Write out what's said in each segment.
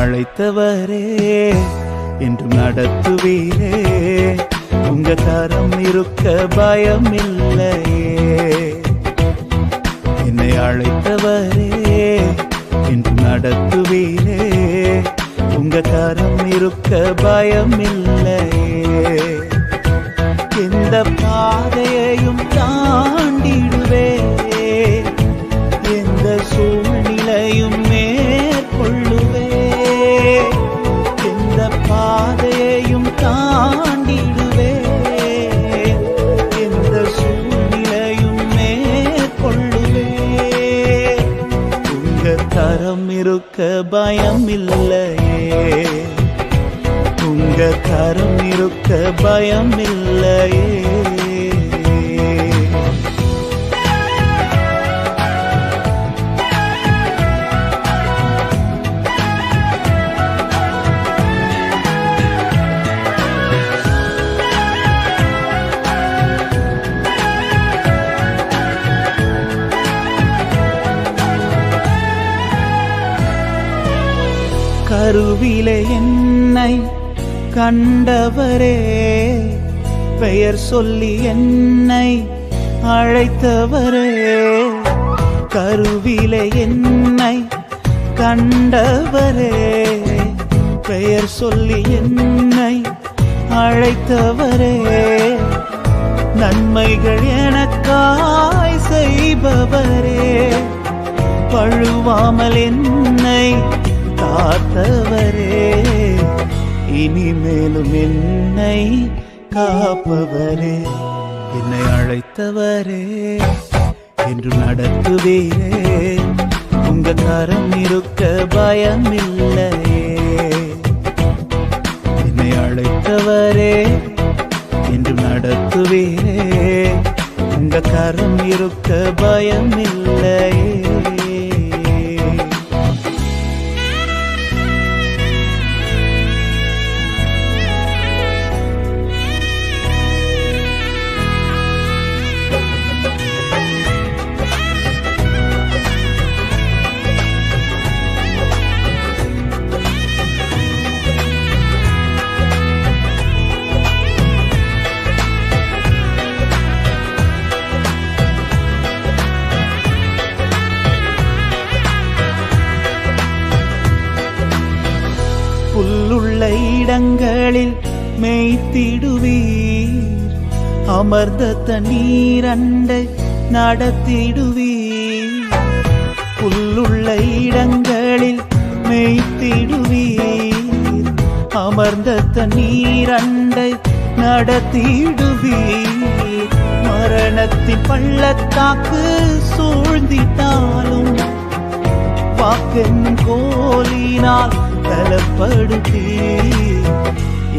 அழைத்தவரே என்றும் நடத்துவீரே. உங்க கரம் இருக்க பயம் இல்லையே. என்னை அழைத்தவரே என்றும் நடத்துவீரே. உங்க கரம் இருக்க பயம் இல்லையே. எந்த பாதையையும் தாண்டிடுவே. எந்த சூழ்நிலையும் மேற்கொள்ளுவே. எந்த பாதையையும் தாண்டிடுவே. எந்த சூழ்நிலையும் மேற்கொள்ளுவே. உங்க கரம் இருக்க பயம் இல்லையே. உங்க கரம் இருக்க பயம் இல்லையே. கருவிலே என்னை கண்டவரே. பெயர் சொல்லி என்னை அழைத்தவரே. கருவிலே என்னை கண்டவரே. பெயர் சொல்லி என்னை அழைத்தவரே. நன்மைகள் எனக்காய் செய்பவரே. பழுவாமல் என்னை காத்தவரே. இனிமேலும் என்னை காப்பவரே. என்னை அழைத்தவரே என்று நடத்துவீரே. உங்க கரம் இருக்க பயம் இல்லையே. என்னை அழைத்தவரே என்று நடத்துவீரே. உங்க கரம் இருக்க பயம் இல்லையே. புல்லுள்ள இடங்களில் மேய்த்திடுவீர். அமர்ந்த தண்ணீர் அண்டை நடத்திடுவீர். புல்லுள்ள இடங்களில் மேய்த்திடுவீர். அமர்ந்த தண்ணீர் அண்டை நடத்திடுவீர். மரணத்தின் பள்ளத்தாக்கு சூழ்ந்திட்டாலும் வாக்கென்னும் கோலினால் பலப்படுத்தி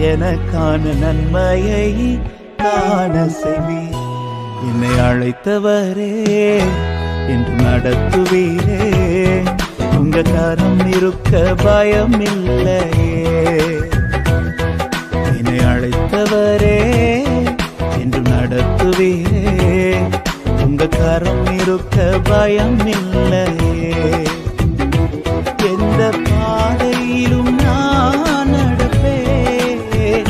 எனக்கான நன்மையை காண செய்வீர். என்னை அழைத்தவரே என்று நடத்துவீரே. உங்க கரம் இருக்க பயம் இல்லையே. என்னை அழைத்தவரே என்று நடத்துவீரே. உங்க கரம் இருக்க பயம் இல்லையே. எந்த பாதையிலும் நான் நடப்பேன்.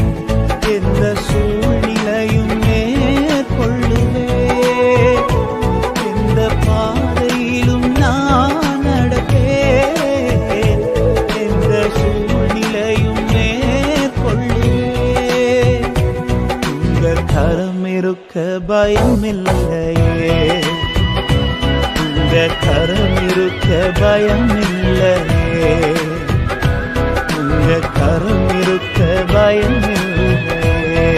எந்த சூழ்நிலையும் மேற்கொள்ளுவேன். எந்த பாதையிலும் நான் நடப்பேன். எந்த சூழ்நிலையும் மேற்கொள்ளுவேன். உங்க கரம் இருக்க பயம் இல்லையே. உங்க கரம் இருக்க பயம் இல்லையே. உங்க கரம் இருக்க பயம் இல்லையே.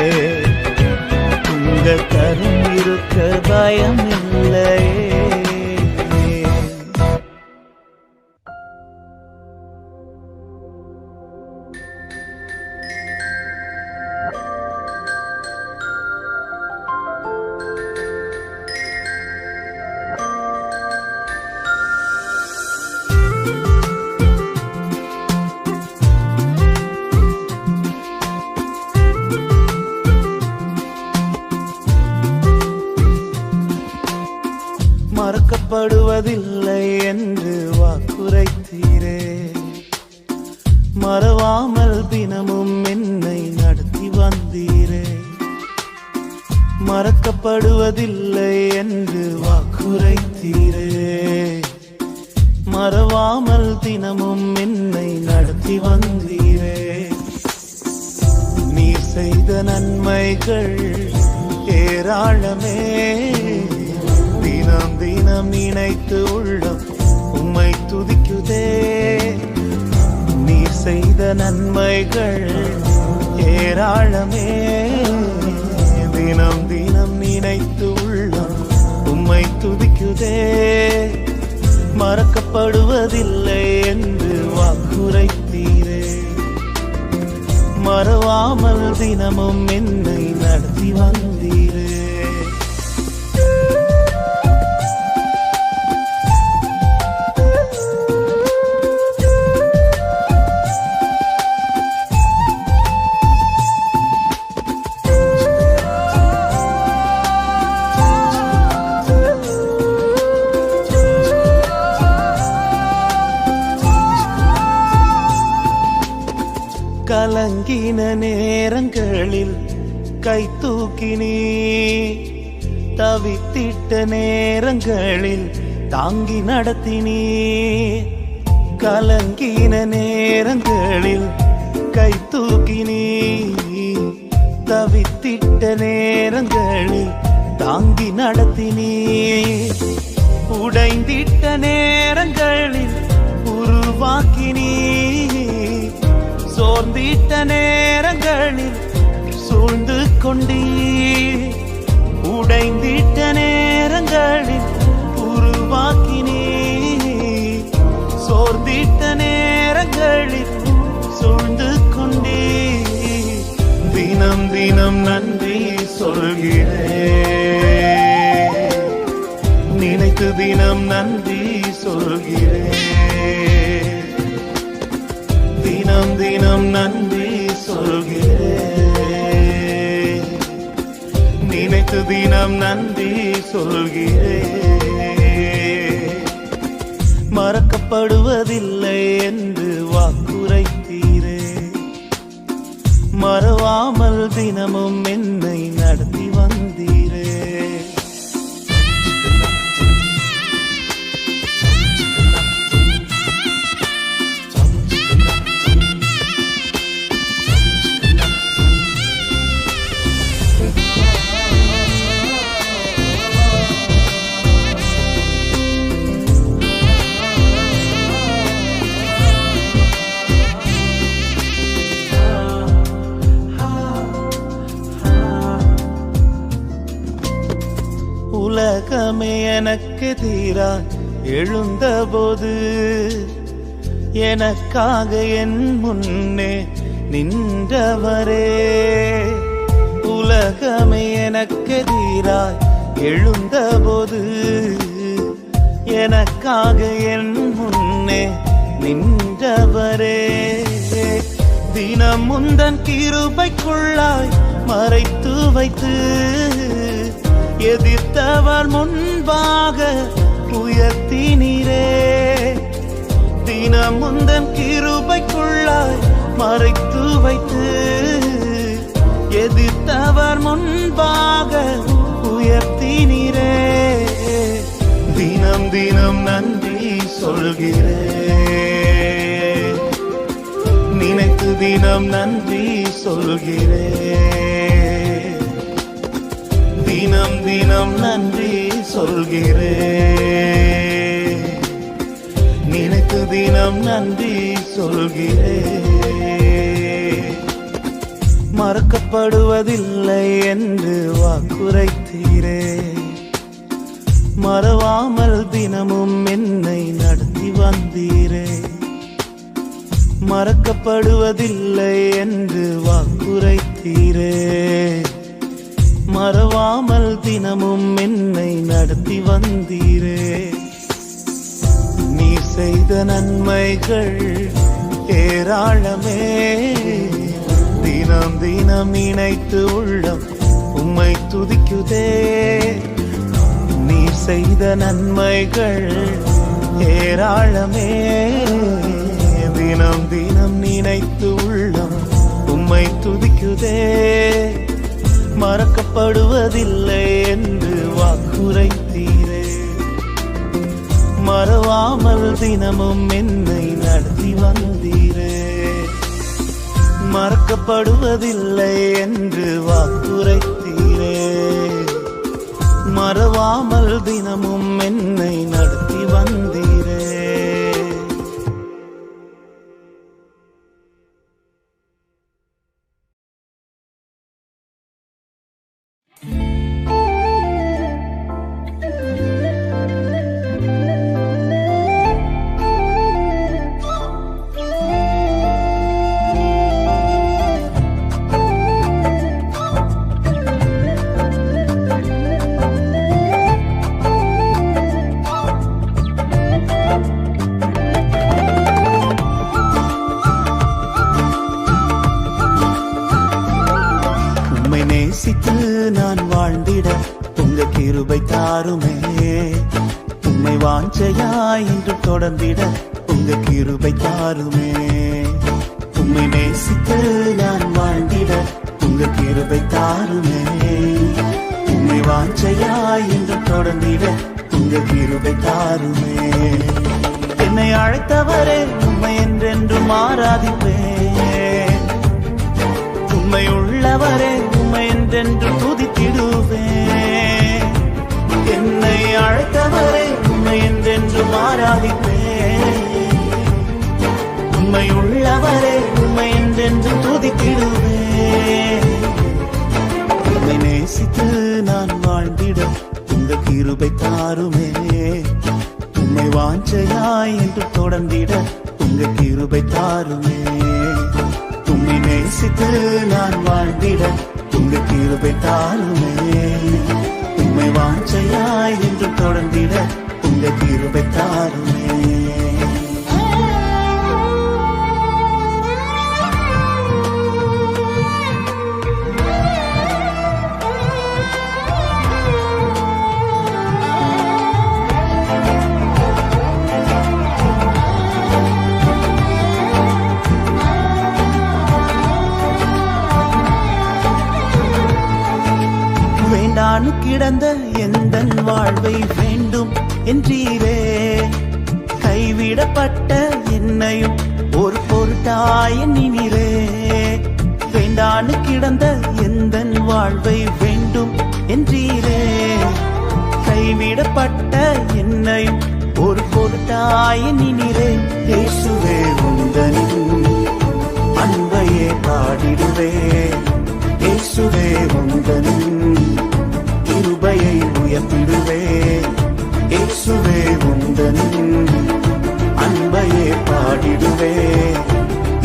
உங்க கரம் இருக்க பயம் இல்லையே. மறக்கப்படுவதில்லை என்று வாக்குரைத்தீரே. மறவாமல் தினமும் என்னை நடத்தி வந்தீரே. மறக்கப்படுவதில்லை என்று வாக்குரைத்தீரே. மறவாமல் தினமும் என்னை நடத்தி வந்தீரே. நீ செய்த நன்மைகள் ஏராளமே. தினம் தினம் நினைத்து உள்ளம் உம்மை துதிக்குதே. நீ செய்த நன்மைகள் ஏராளமே. தினம் தினம் நினைத்து உள்ளம் உம்மை துதிக்குதே. மறக்கப்படுவதில்லை என்று வாக்குரைத்தீரே. மறவாமல் தினமும் என்னை நடத்தி வந்தீரே. கலங்கின நேரங்களில் கை தூக்கினீ. தவித்திட்ட நேரங்களில் தாங்கி நடத்தினீ. கலங்கின நேரங்களில் கை தூக்கினீ. தவித்திட்ட நேரங்களில் தாங்கி நடத்தினீ. உடைந்திட்ட நேரங்களில் உருவாக்கினீ. சோர்ந்திட்ட நேரங்களில் சூழ்ந்து கொண்டீ. உடைந்திட்ட நேரங்களில் உருவாக்கினீ. சோர்ந்திட்ட நேரங்களில் சூழ்ந்து கொண்டீ. தினம் தினம் நன்றி சொல்கிறேன். நினைத்து தினம் நன்றி சொல்கிறேன். தினம் தினம் நன்றி சொல்கிறேன். நினைத்து தினம் நன்றி சொல்கிறேன். மறக்கப்படுவதில்லை என்று வாக்குரைத்தீரே. மறவாமல் தினமும் என்னை நடத்தி வந்தீரே. உலகமே எனக்கு எதிராய் எழுந்தபோது எனக்காக என் முன்னே நின்றவரே. உலகமே எனக்கு எதிராய் எழுந்தபோது எனக்காக என் முன்னே நின்றவரே. தினம் முந்தன் கிருபைக்குள்ளாய் மறைத்து வைத்து எதிர்த்தவர் முன்பாக உயர்த்தினீரே. தினம் முந்தன் கிருபைக்குள்ளாய் மறைத்து வைத்து எதிர்த்தவர் முன்பாக உயர்த்தினீரே. தினம் தினம் நன்றி சொல்கிறேன். நினைத்து தினம் நன்றி சொல்கிறேன். தினம் தினம் நன்றி சொல்கிறேன். நினைத்து தினம் நன்றி சொல்கிறேன். மறக்கப்படுவதில்லை என்று வாக்குரைத்தீரே. மறவாமல் தினமும் என்னை நடத்தி வந்தீரே. மறக்கப்படுவதில்லை என்று வாக்குரைத்தீரே. மறவாமல் தினமும் என்னை நடத்தி வந்தீரே. நீ செய்த நன்மைகள் ஏராளமே. தினம் தினம் நினைத்து உள்ளம் உம்மை துதிக்குதே. நீ செய்த நன்மைகள் ஏராளமே. தினம் தினம் நினைத்து உள்ளம் உம்மை துதிக்குதே. மறக்கப்படுவதில்லை என்று வாக்குரைத்தீரே. மறவாமல் தினமும் என்னை நடத்தி வந்தீரே. மறக்கப்படுவதில்லை என்று வாக்குரைத்தீரே. மறவாமல் தினமும் என்னை நடத்தி வந்தீரே. நேசித்து நான் வாழ்ந்திட உங்க கிருபை தாருமே. உம்மை வாஞ்சையாய் என்று தொடர்ந்திட உங்க கிருபை தாருமே. உம்மை நேசித்து நான் வாழ்ந்திட உங்க கிருபை தாருமே. உம்மை வாஞ்சையாய் என்று தொடர்ந்திட உங்க கிருபை தாருமே. என்னை அழைத்தவரே உம்மை என்றென்றும் ஆராதிப்பேன். உம்மை உள்ளவரே உம்மை என்றென்று துதித்திடுவேன். என்னை அழைத்தவரே உம்மை என்றென்று ஆராதிப்பேன். உம்மை உள்ளவரே உம்மை என்றென்று துதித்திடுவேன். உம்மை நேசித்து நான் வாழ்ந்திட உங்க கிருபை தாருமே. உம்மை வாஞ்சையாய் என்று தொடர்ந்திட உங்க கிருபை தாருமே. உம்மை நேசித்து நான் வாழ்ந்திட உங்க கிருபை தாருமே. உம்மை வாஞ்சையாய் என்று தொடர்ந்திட உங்க கிருபை தாருமே. வேண்டானு கிடந்த எந்தன் வாழ்வை வேண்டும் என்றீரே. கைவிடப்பட்ட என்னையும் ஒரு பொருட்டாய் எண்ணினீரே. வேண்டானு கிடந்த எந்தன் வாழ்வை வேண்டும் என்றீரே. கைவிடப்பட்ட என்னையும் ஒரு பொருட்டாய் எண்ணினீரே. இயேசுவே உந்தனின் அன்பையே பாடிடுவே. இயேசுவே உந்தனின் கிருபையை உயர்த்திடுவே. இயேசுவே உந்தனின் அன்பையே பாடிடுவே.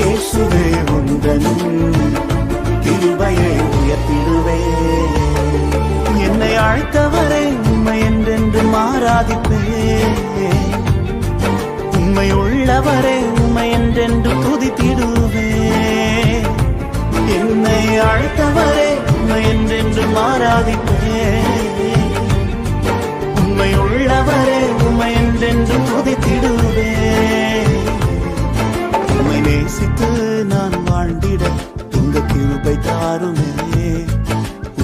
இயேசுவே உந்தனின் கிருபையை உயர்த்திடுவே. என்னை அழைத்தவரை உம்மை என்றென்று ஆராதிப்பேன். உம்மை உள்ளவரை உம்மை என்றென்று துதித்திடுவேன். என்னை அழைத்தவரே உம்மை என்றென்று ஆராதிப்பேன். உம்மை உள்ளவரே உம்மை என்றென்று துதித்திடுவேன். உம்மை நேசித்து நான் வாழ்ந்திட உங்க கிருபை தாருமே.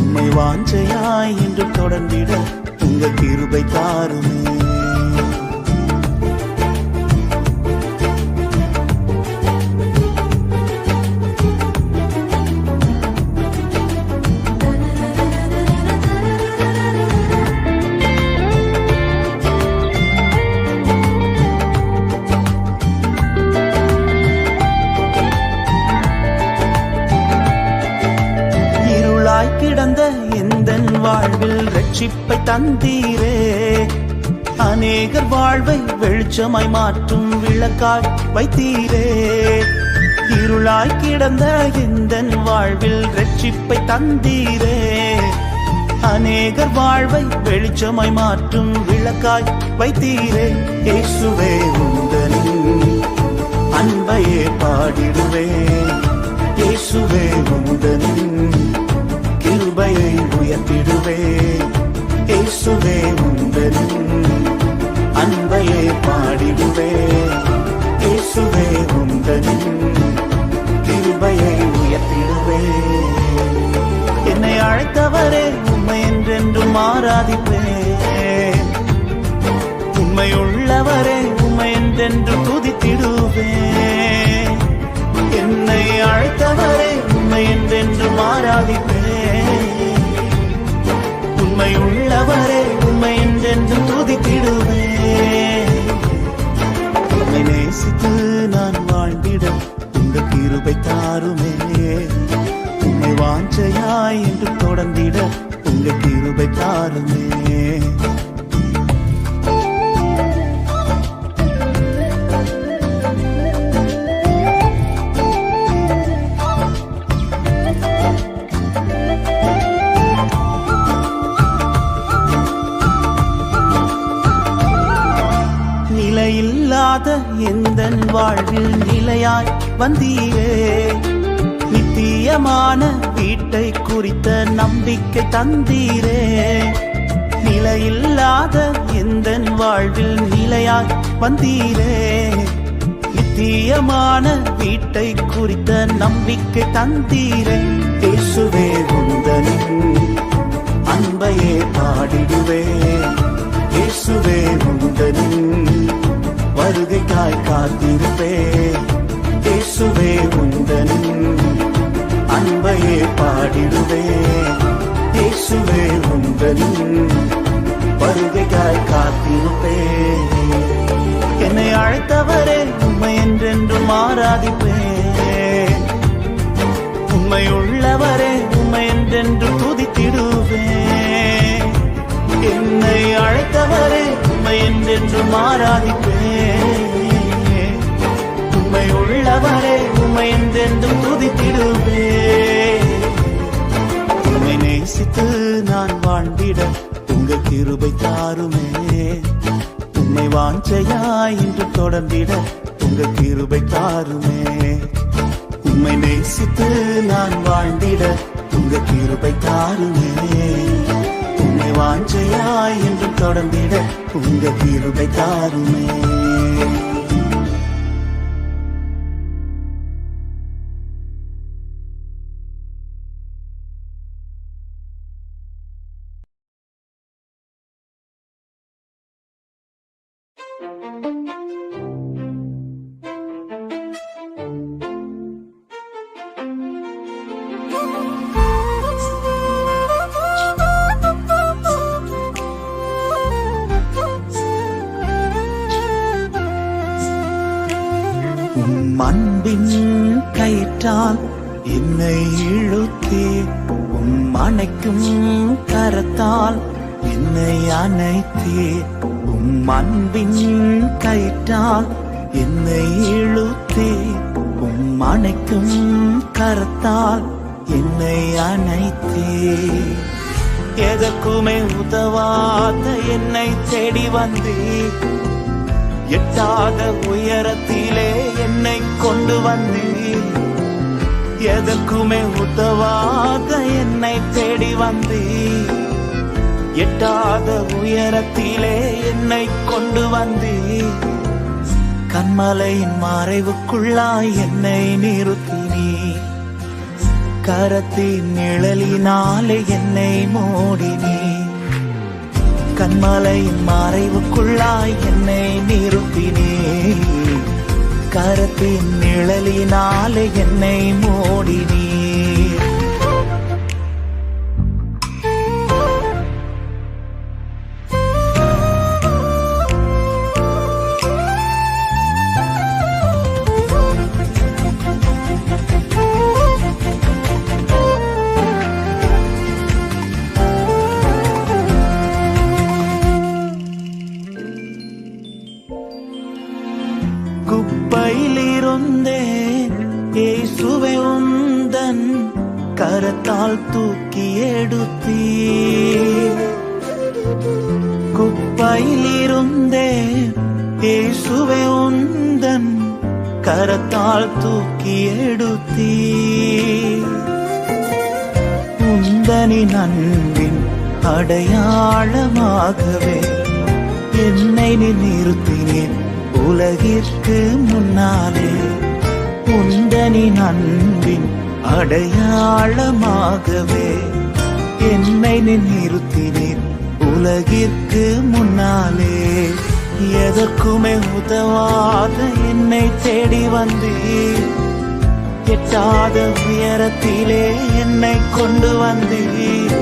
உம்மை வாஞ்சையாய் என்று தொடர்ந்திட உங்க கிருபை தாருமே. கிடந்த எந்தன் வாழ்வில் ரட்சிப்பை தந்தீரே. அநேகர் வாழ்வை வெளிச்சமாய் மாற்றும் விளக்காய் வைத்தீரே. இருளாய் கிடந்த எந்தன் வாழ்வில் ரட்சிப்பை தந்தீரே. அநேகர் வாழ்வை வெளிச்சமாய் மாற்றும் விளக்காய் வைத்தீரே. இயேசுவே உந்தனின் அன்பையே பாடிடுவே. இயேசுவே உந்தனின் கிருபையை உயர்த்திடுவே. இயேசுவே உந்தனின் அன்பையே பாடிடுவே. இயேசுவே உந்தனின் கிருபையை உயர்த்திடுவே. என்னை அழைத்தவரே உம்மை என்றென்றும் ஆராதிப்பேன். உம்மை உள்ளவரே உம்மை என்றென்றும் துதித்திடுவேன். என்னை அழைத்தவரே உம்மை என்றென்றும் ஆராதிப்பேன். உம்மை உள்ளவரே உம்மை என்றென்றும் துதித்திடுவேன். உம்மை நேசித்து நான் வாழ்ந்திட உங்க கிருபை தாருமே. உம்மை வாஞ்சையாய் என்று தொடர்ந்திட உங்க கிருபை தாருமே. நிலையில்லாத எந்தன் வாழ்வில் நிலையாய் வந்தீரே. நித்தியமான வீட்டை குறித்த நம்பிக்கை தந்தீரே. நிலையில்லாத எந்தன் வாழ்வில் நிலையாய் வந்தீரே. நித்தியமான வீட்டை குறித்த நம்பிக்கை தந்தீரே. இயேசுவே உந்தனின் அன்பையே பாடிடுவே. இயேசுவே உந்தனின் வருகைக்காய் காத்திருப்பே. இயேசுவே உந்தனின் அன்பையே பாடிடுவே. இயேசுவே உந்தனின் வருகைக்காய் காத்திருப்பே. என்னை அழைத்தவரே உம்மை என்றென்றும் ஆராதிப்பேன். உம்மை உள்ளவரே உம்மை என்றென்றும் துதித்திடுவேன். என்னை அழைத்தவரே உம்மை என்றென்றும் ஆராதிப்பேன். உம்மை உள்ளவரே உம்மை என்றென்றும் துதித்திடுவேன். உம்மை நேசித்து நான் வாழ்ந்திட உங்க கிருபை தாருமே. உம்மை வாஞ்சையாய் என்று தொடர்ந்திட உங்க கிருபை தாருமே. உம்மை நேசித்து நான் வாழ்ந்திட உங்க கிருபை தாருமே. உம்மை வாஞ்சையாய் என்று தொடர்ந்திட உங்க கிருபை தாருமே. அன்பின் கயிற்றால் என்னை இழுத்தே. அணைக்கும் கரத்தால் என்னை அணைத்தே. அன்பின் கயிற்றால் என்னை இழுத்தே. அணைக்கும் கரத்தால் என்னை அணைத்தே. எதற்குமே உதவாத என்னை தேடி வந்தே. எட்டாத உயரத்திலே என்னை கொண்டு வந்தீர். எதற்குமே உதவாத என்னை தேடி வந்தீர். எட்டாத உயரத்திலே என்னை கொண்டு வந்தீர். கண்மலையின் மறைவுக்குள்ளாய் என்னை நிறுத்தினீர். கரத்தின் நிழலினாலே என்னை மூடினீர். கண்மலையின் மறைவுக்குள்ளாய் என்னை நிறுத்தினீர். கரத்தின் நிழலினாலே என்னை மூடினீர். குப்பையிலிருந்தேன் இயேசுவே உந்தன் கரத்தால் தூக்கி எடுத்தீர். குப்பையிலிருந்தேன் இயேசுவே உந்தன் கரத்தால் தூக்கி எடுத்தீர். உந்தனின் அன்பின் அடையாளமாகவே என்னை நிறுத்தினேன். உலகிற்கு முன்னாலே உந்தனின் அன்பின் அடையாளமாகவே என்னை நிறுத்தினீர் உலகிற்கு முன்னாலே. எதற்குமே உதவாத என்னை தேடி வந்தீர், எட்டாத உயரத்திலே என்னை கொண்டு வந்தீர்.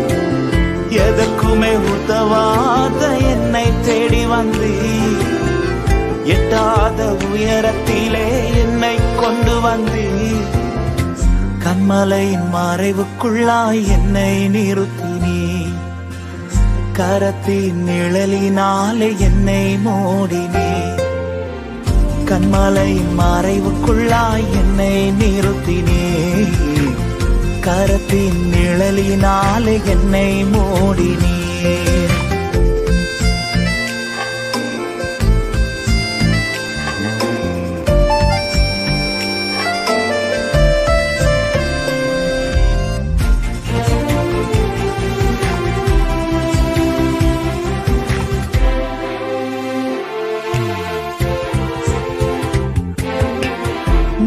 எதற்குமே உதவாத என்னை தேடி வந்தீர், எட்டாத உயரத்திலே என்னை கொண்டு வந்தீர். கண்மலையின் மறைவுக்குள்ளாய் என்னை நிறுத்தினீர், கரத்தின் நிழலினாலே என்னை மூடினீர். கண்மலையின் மறைவுக்குள்ளாய் என்னை நிறுத்தினீர், கரத்தின் நிழலினாலே என்னை மூடினீர்.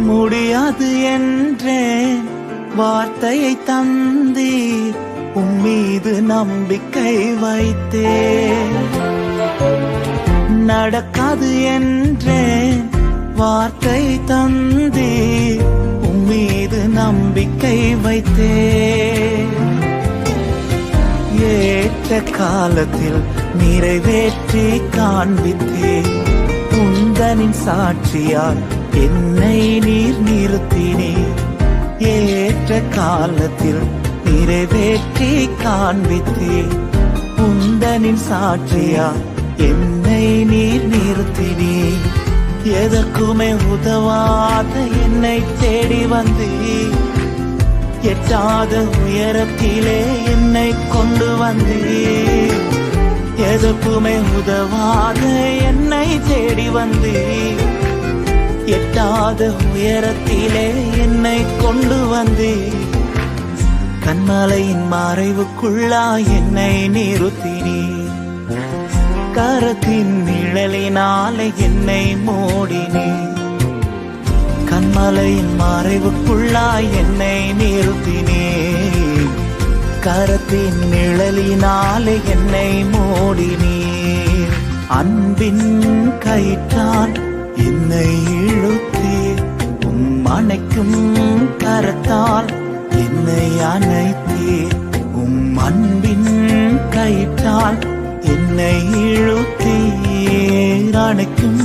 முடியாது என்றேன் வார்த்தையை தந்தீர், உம்மீது நம்பிக்கை வைத்தேன். நடக்காது என்றேன் வார்த்தை தந்தீர், உம்மீது நம்பிக்கை வைத்தேன். ஏற்ற காலத்தில் நிறைவேற்றி காண்பித்தேன், உந்தனின் சாட்சியால் என்னை நீர் நிறுத்தினீர். ஏற்ற காலத்தில் நிறைவேற்றி காண்பித்தீர், உந்தனின் சாட்சியால் என்னை நீர் நிறுத்தினீர். எதற்குமே உதவாத என்னை தேடி வந்தீர், எட்டாத உயரத்திலே என்னை கொண்டு வந்தீர். எதற்குமே உதவாத என்னை தேடி வந்தீர், எட்டாத உயரத்திலே என்னை கொண்டு வந்தீர். கண்மலையின் மறைவுக்குள்ளாய் என்னை நிறுத்தினீர், கரத்தின் நிழலினாலே என்னை மூடினீர். கண்மலையின் மறைவுக்குள்ளாய் என்னை நிறுத்தினீர், கரத்தின் நிழலினாலே என்னை மூடினீர். அன்பின் கயிற்றால் என்னை இழுத்தீர், அணைக்கும் கரத்தால் என்னை அணைத்தீர். அன்பின் கயிற்றால் என்னை இழுத்தீர், அணைக்கும்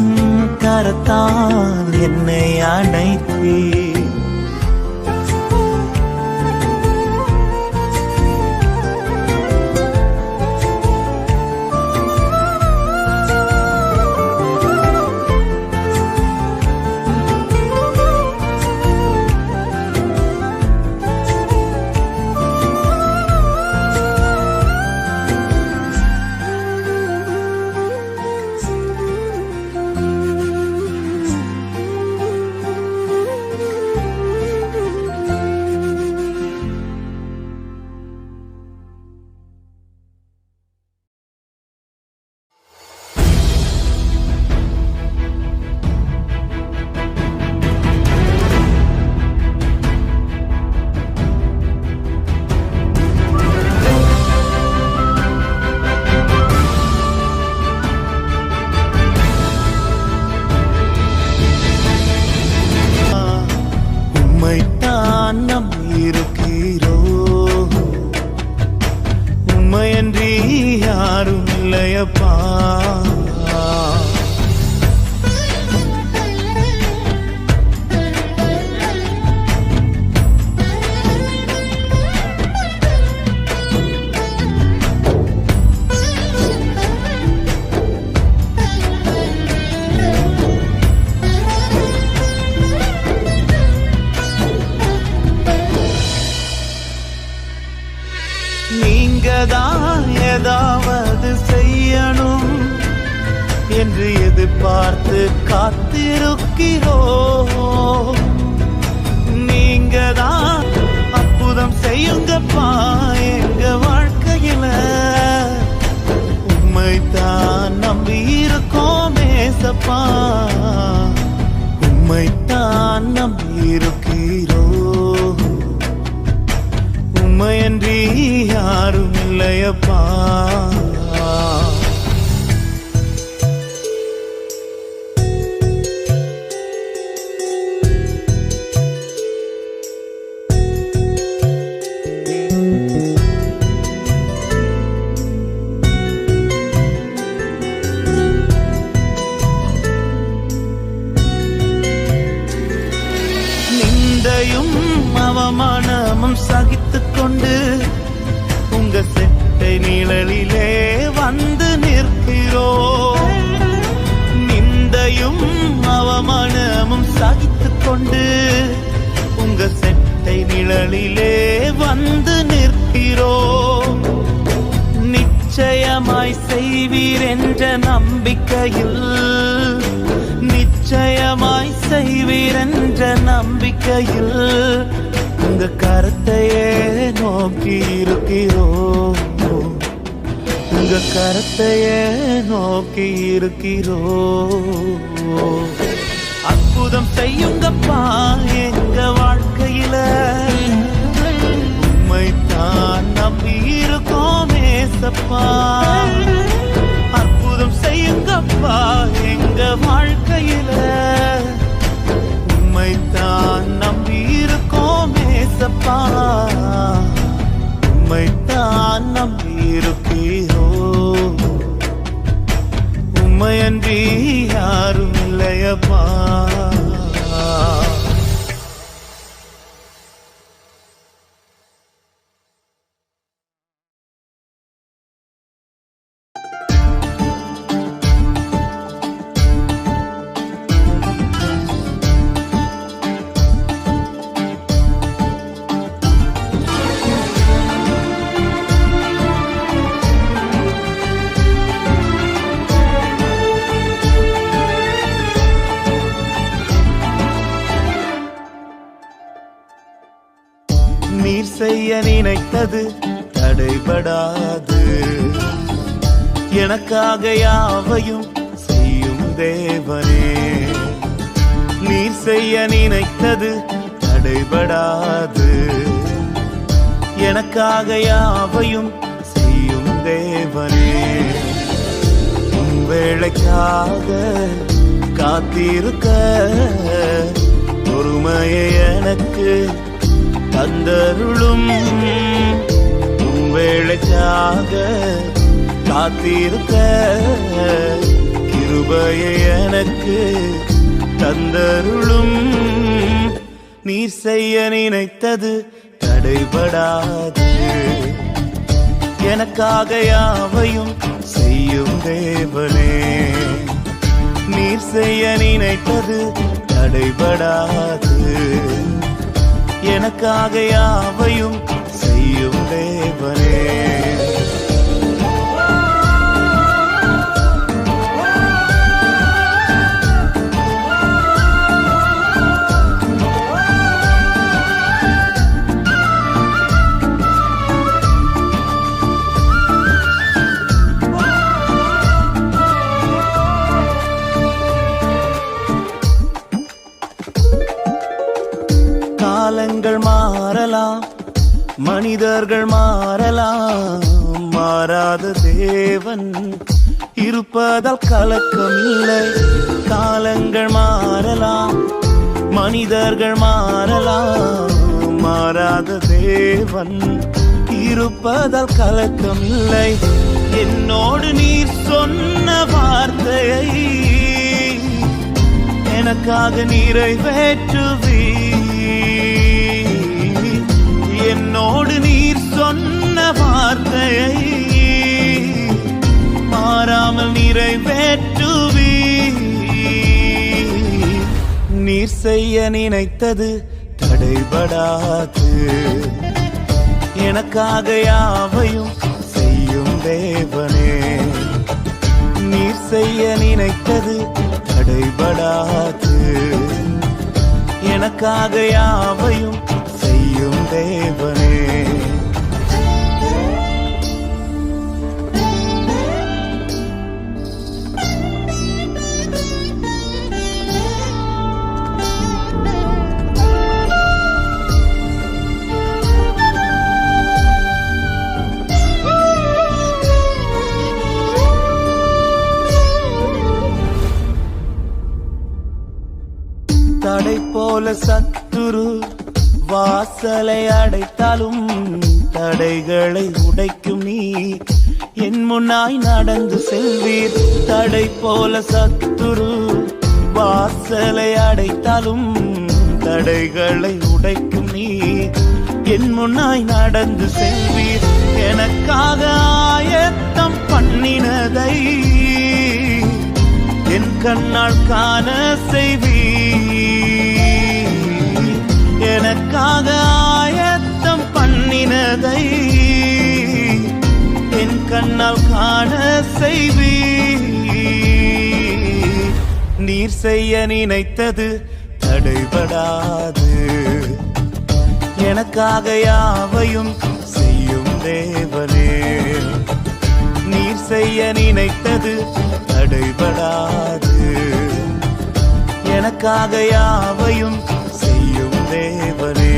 கரத்தால் என்னை அணைத்தீர். உம்மையன்றி யாரும் இல்லையப்பா. நீங்கதான் ஏதாவது செய்யணும் என்று எதிர்பார்த்து காத்திருக்கிறோம். நீங்கதான் அற்புதம் செய்யுங்கப்பா எங்க வாழ்க்கையில. உம்மைத்தான் நம்பி இருக்கோம் ஏசப்பா. உம்மைத்தான் நம்பியிருக்கிறோம். உம்மையன்றி யாரும் இல்லையப்பா. நிந்தையும் அவமானமும் சகித்துக் கொண்டு உங்க செட்டை நிழலிலே வந்து நிற்கிறோம். நிந்தையும் அவமானமும் சகித்துக் கொண்டு உங்க செட்டை நிழலிலே வந்து நிற்கிறோம். நிச்சயமாய் செய்வீர் என்ற நம்பிக்கையில், நிச்சயமாய் செய்வீர் என்ற நம்பிக்கையில் உங்க கரத்தையே நோக்கி இருக்கிறோம். உங்க கரத்தையே நோக்கி இருக்கிறோம். அற்புதம் செய்யுங்கப்பா எங்க வாழ்க்கையில. உம்மைத்தான் நம்பி இருக்கோம் ஏசப்பா. அற்புதம் செய்யுங்கப்பா எங்க வாழ்க்கையில. உம்மைத்தான் நம்பி இருக்கோம் ஏசப்பா. உம்மைத்தான் நம்பி இருக்கிறோம். உம்மையன்றி யாரும் இல்லையப்பா. நீர் செய்ய நினைத்தது தடைபடாது. எனக்காக யாவையும் செய்யும் தேவனே. நீர் செய்ய நினைத்தது தடைபடாது. எனக்காக யாவையும் செய்யும் தேவனே. உன் வேளைக்காக காத்திருக்க பொறுமையை எனக்கு தந்தருளும். உன் வேளைக்காக காத்திருக்க கிருபையை எனக்கு தந்தருளும். நீர் செய்ய நினைத்தது தடைபடாது. எனக்காக யாவையும் செய்யும் தேவனே. நீர் செய்ய நினைத்தது தடைபடாது. எனக்காக யாவையும் செய்யும் தேவனே. காலங்கள் மாறலாம், மனிதர்கள் மாறலாம், மாறாத தேவன் இருப்பதால் கலக்கம் இல்லை. காலங்கள் மாறலாம், மனிதர்கள் மாறலாம், மாறாத தேவன் இருப்பதால் கலக்கம் இல்லை. என்னோடு நீர் சொன்ன வார்த்தையை எனக்காக நிறைவேற்றுவீர். என்னோடு நீர் சொன்ன வார்த்தையை மாறாமல் நிறைவேற்றுவீர். நீர் செய்ய நினைத்தது தடைபடாது. எனக்காக யாவையும் செய்யும் தேவனே. நீர் செய்ய நினைத்தது தடைபடாது. எனக்காக யாவையும் செய்யும் தேவனே. தடை போல சத்துரு வாசலை அடைத்தாலும் தடைகளை உடைக்கும் நீ என் முன்னாய் நடந்து செல்வீர். தடை போல சத்துரு வாசலை அடைத்தாலும் தடைகளை உடைக்கும் நீ என் முன்னாய் நடந்து செல்வீர். எனக்காக ஆயத்தம் பண்ணினதை என் கண்ணால் காண செய்வீர். எனக்காக ஆயத்தம் பண்ணினதை என் கண்ணால் காண செய்வீர். நீர் செய்ய நினைத்தது தடைபடாது. எனக்காக யாவையும் செய்யும் தேவனே. நீர் செய்ய நினைத்தது தடைபடாது. எனக்காக யாவையும் செய்யும் தேவனே.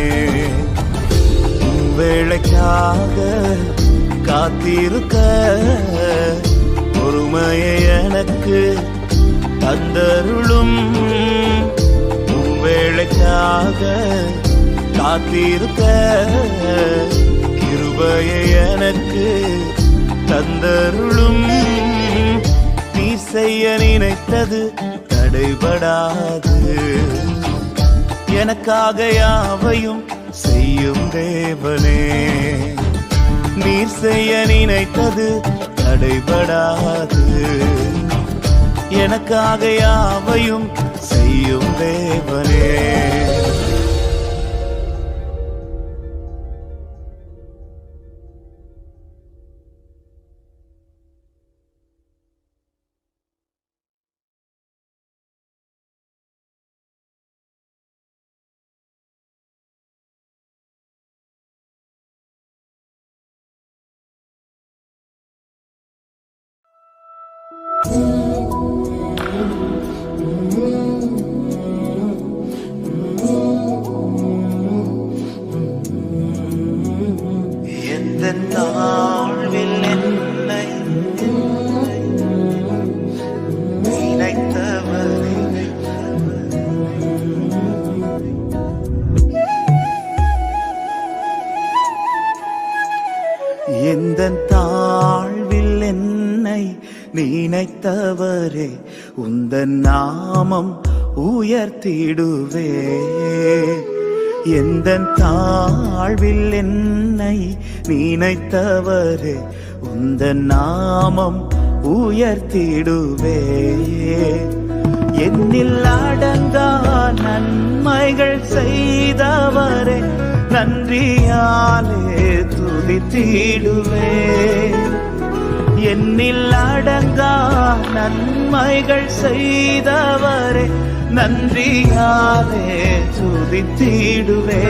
வேளைக்காக காத்திருக்க பொறுமையை எனக்கு தந்தருளும். வேளைக்காக காத்திருக்க கிருபையை எனக்கு தந்தருளும். நீ செய்ய நினைத்தது தடைபடாது. எனக்காக யாவையும் செய்யும் தேவனே. நீர் செய்ய நினைத்தது தடைபடாது. எனக்காக யாவையும் செய்யும் தேவனே. எந்த தாழ்வில் என்னை நினைத்தவரே. எந்த தாழ்வில் என்னை நினைத்தவரே உந்தன் நாமம் உயர்த்திடுவே. எந்தன் தாழ்வில் என்னை நினைத்தவரே உந்தன் நாமம் உயர்த்திடுவே. என்னில் அடங்கா நன்மைகள் செய்தவரே நன்றியாலே துதித்திடுவே. என்னில் அடங்கா நன்மைகள் செய்தவரே நன்றியாலே துதித்திடுவே.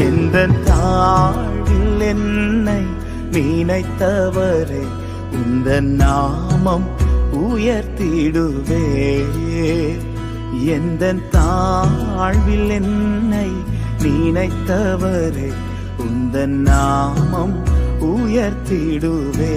எந்த தாழ்வில் என்னை நினைத்தவரே உந்த நாமம் உயர்த்திடுவே. எந்த தாழ்வில் என்னை நினைத்தவரே உந்த நாமம் உயர்த்திடுவே.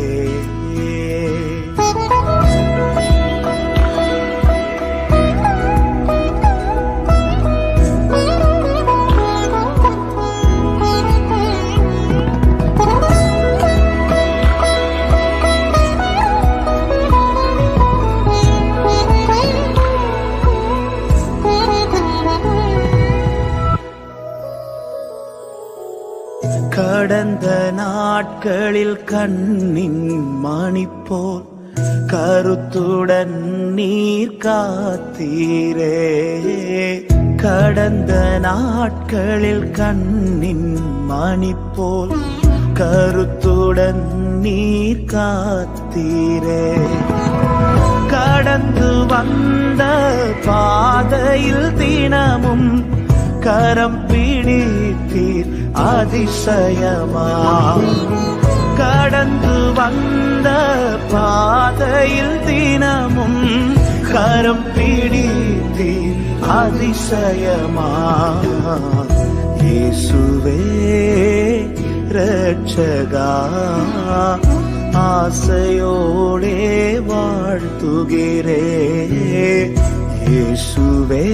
கடந்த நாட்களில் கண்ணின் மணி போல் கருத்துடன் நீர் காத்தீரே. கடந்த நாட்களில் கண்ணின் மணி போல் கருத்துடன் நீர் காத்தீரே. கடந்து வந்த பாதையில் தினமும் கரம் பிடித்தீர் அதிசயமா. கடந்து வந்த பாதையில் தினமும் கரம் பிடித்தீர் அதிசயமா. இயேசுவே இரட்சகா ஆசையோடே வாழ்த்துகிறே. இயேசுவே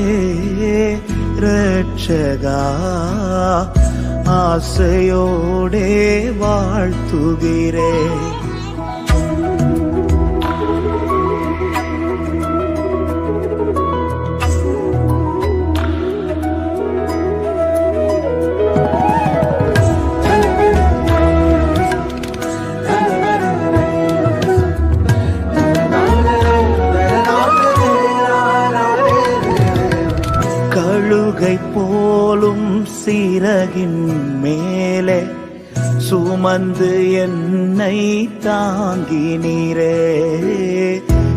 இரட்சகா, ஆசையோடே வாழ்த்துகிறேன். கழுகை போலும் சிறகின் மேலே சுமந்து என்னை தாங்கினீரே.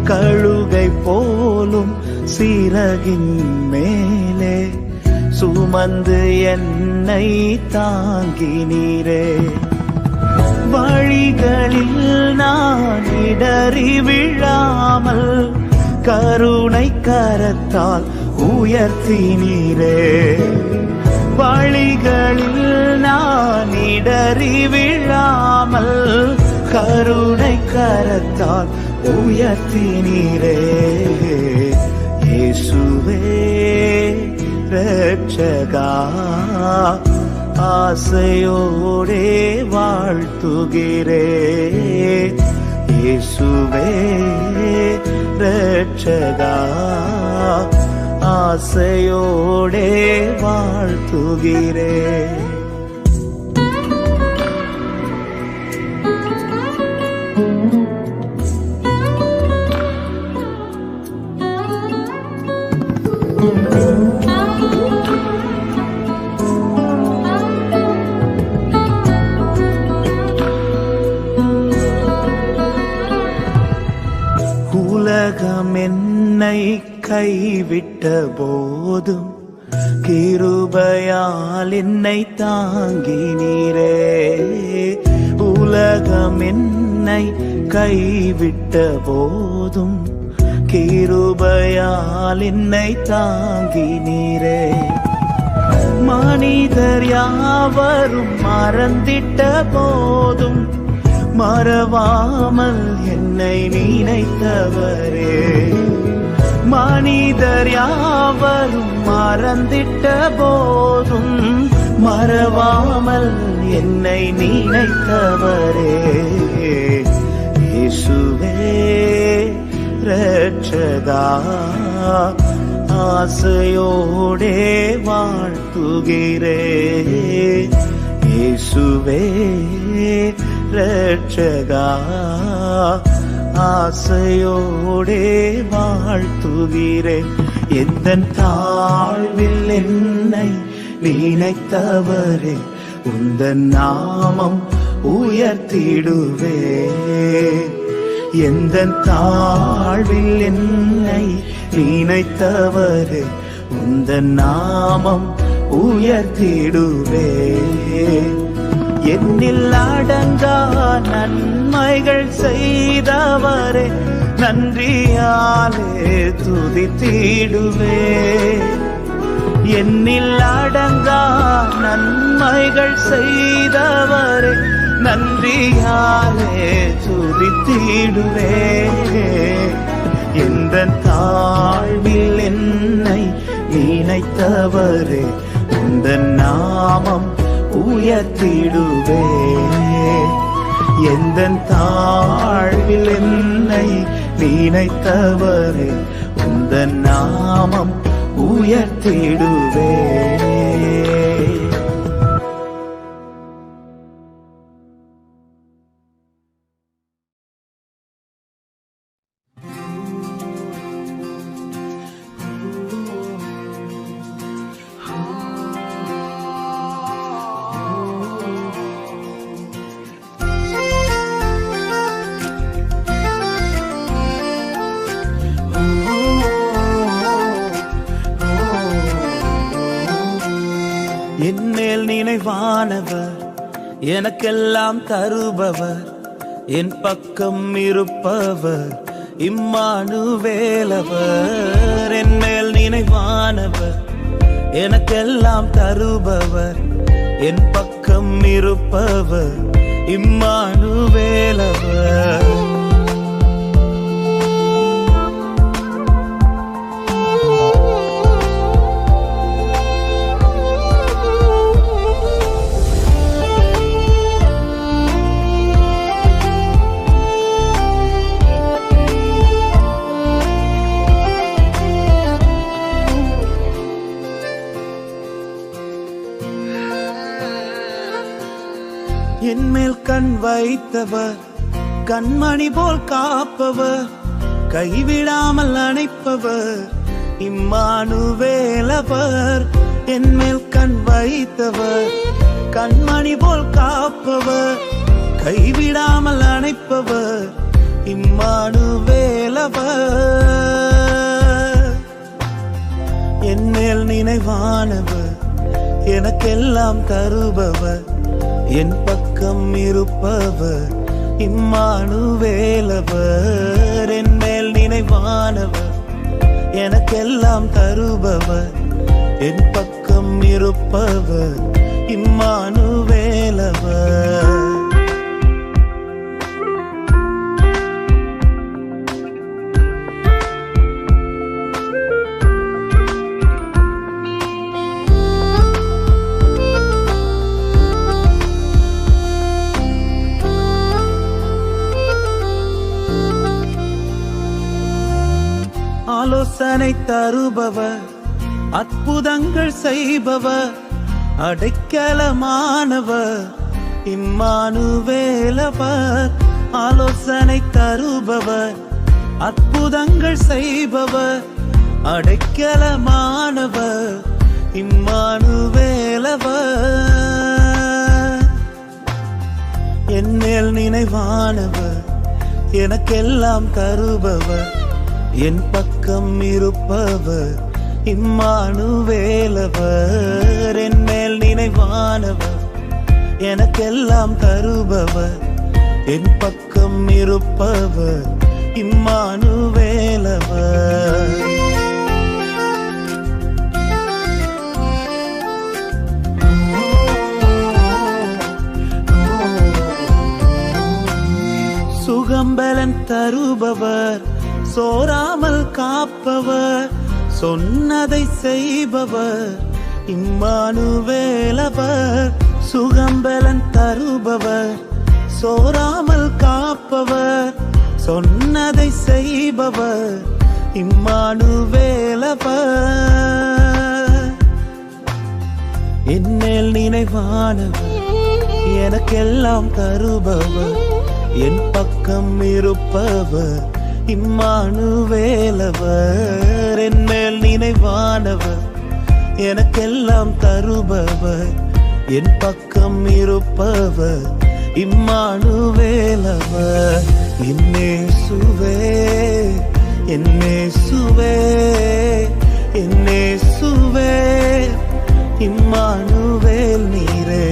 கழுகை போலும் சிறகின் மேலே சுமந்து என்னை தாங்கினீரே. வழிகளில் நான் இடறி விழாமல் கருணை கரத்தால் உயர்த்தினீரே. வழிகளில் நான் இடறி விழாமல் கருணை கரத்தால் உயர்த்தினீரே. இயேசுவே இரட்சகா, ஆசையோடே வாழ்த்துகிறேன். இயேசுவே இரட்சகா, ஆசையோடே வாழ்த்துகிறேன். உலகம் என்னை கைவிட்ட போதும் கிருபையால் என்னை தாங்கினீரே. உலகம் என்னை கைவிட்ட போதும் கிருபையால் என்னை தாங்கினீரே. மனிதர் யாவரும் மறந்திட்ட போதும் மறவாமல் என்னை நினைத்தவரே. மனிதர் யாவரும் மறந்திட்ட போதும் மறவாமல் என்னை நினைத்தவரே. இயேசுவே இரட்சகா, ஆசையோடே வாழ்த்துகிறேன். இயேசுவே இரட்சகா, ஆசையோடே வாழ்த்துகிறேன். எந்தன் தாழ்வில் என்னை நினைத்தவரே, உந்தன் நாமம் உயர்த்திடுவே. எந்தன் தாழ்வில் என்னை நினைத்தவரே, உந்தன் நாமம் உயர்த்திடுவே. என்னில் அடங்கா நன்மைகள் செய்தவரே, நன்றியாலே துதித்திடுவே. என்னில் அடங்கா நன்மைகள் செய்தவரே, நன்றியாலே துதித்திடுவே. எந்தன் தாழ்வில் என்னை நினைத்தவரே, உந்தன் நாமம் உயர்த்திடுவே. எந்தன் தாழ்வில் என்னை நினைத்தவரே, உந்தன் நாமம் உயர்த்திடுவே. என்மேல் நினைவானவர், எனக்கெல்லாம் தருபவர், என் பக்கம் இருப்பவர் இம்மானுவேலவர். என்மேல் நினைவானவர், எனக்கெல்லாம் தருபவர், என் பக்கம் இருப்பவர் இம்மானுவேலவர். என் மேல் கண் வைத்தவர், கண்மணி போல் காப்பவர், கைவிடாமல் அணைப்பவர், இம்மானுவேலவர். என் மேல் கண் வைத்தவர், கண்மணி போல் காப்பவர், கைவிடாமல் அணைப்பவர், இம்மானுவேலவர். என் மேல் நினைவானவர், எனக்கெல்லாம் தருபவர், என் பக்கம் இருப்பவர், இம்மானுவேலவர். என் மேல் நினைவானவர், எனக்கெல்லாம் தருபவர், என் பக்கம் இருப்பவர், இம்மானுவேலவர். ஆலோசனை தருபவர், அற்புதங்கள் செய்பவர், அடைக்கலமானவர், இம்மானுவேலவர். ஆலோசனை தருபவர், அற்புதங்கள் செய்பவர், அடைக்கலமானவர், இம்மானுவேலவர். என் மேல் நினைவானவர், எனக்கெல்லாம் தருபவர், என் பக்கம் இருப்பவர், இம்மானுவேலவர். என் மேல் நினைவானவர், எனக்கெல்லாம் தருபவர், என் பக்கம் இருப்பவர், இம்மானுவேலவர். சுகம்பலன் தருபவர், சோராமல் காப்பவர், சொன்னதை செய்பவர், இம்மானுவேலவர். சுகம்பலன் தருபவர், சோராமல் காப்பவர், சொன்னதை செய்பவர், இம்மானுவேலவர். என் மேல் நினைவானவர், எனக்கெல்லாம் தருபவர், என் பக்கம் இருப்பவர், இம்மானுவேலவர். என் மேல் நினைவானவர், எனக்கெல்லாம் தருபவர், என் பக்கம் இருப்பவர், இம்மானுவேலவர். என்னேசுவே, என்னேசுவே, என்னேசுவே, இம்மானுவேல் நீரே.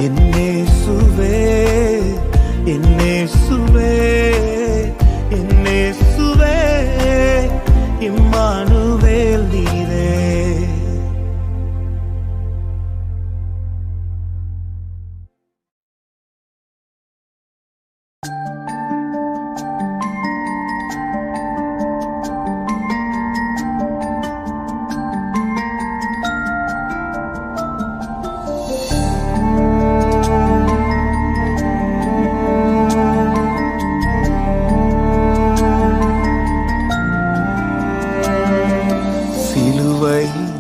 என்னேசுவே, என்னேசுவே, என்னேசுவே, இம்மானுவேல் நீரே.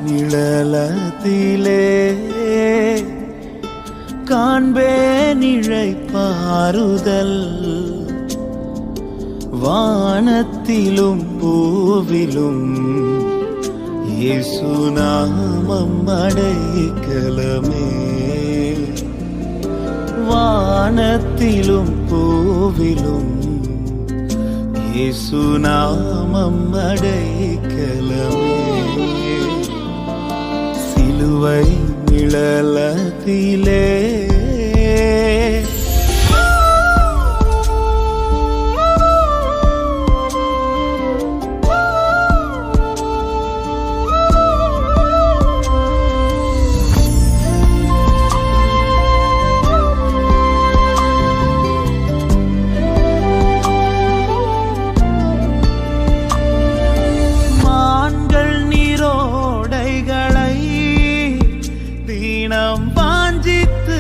நிழலத்திலே காண்பேன் இளைப்பாறுதல், வானத்திலும் பூவிலும் இயேசு நாமம் அடைக்கலமே. வானத்திலும் பூவிலும் இயேசு நாமம் அடைக்கலமே. சிலுவை நிழலத்திலே வாஞ்சித்து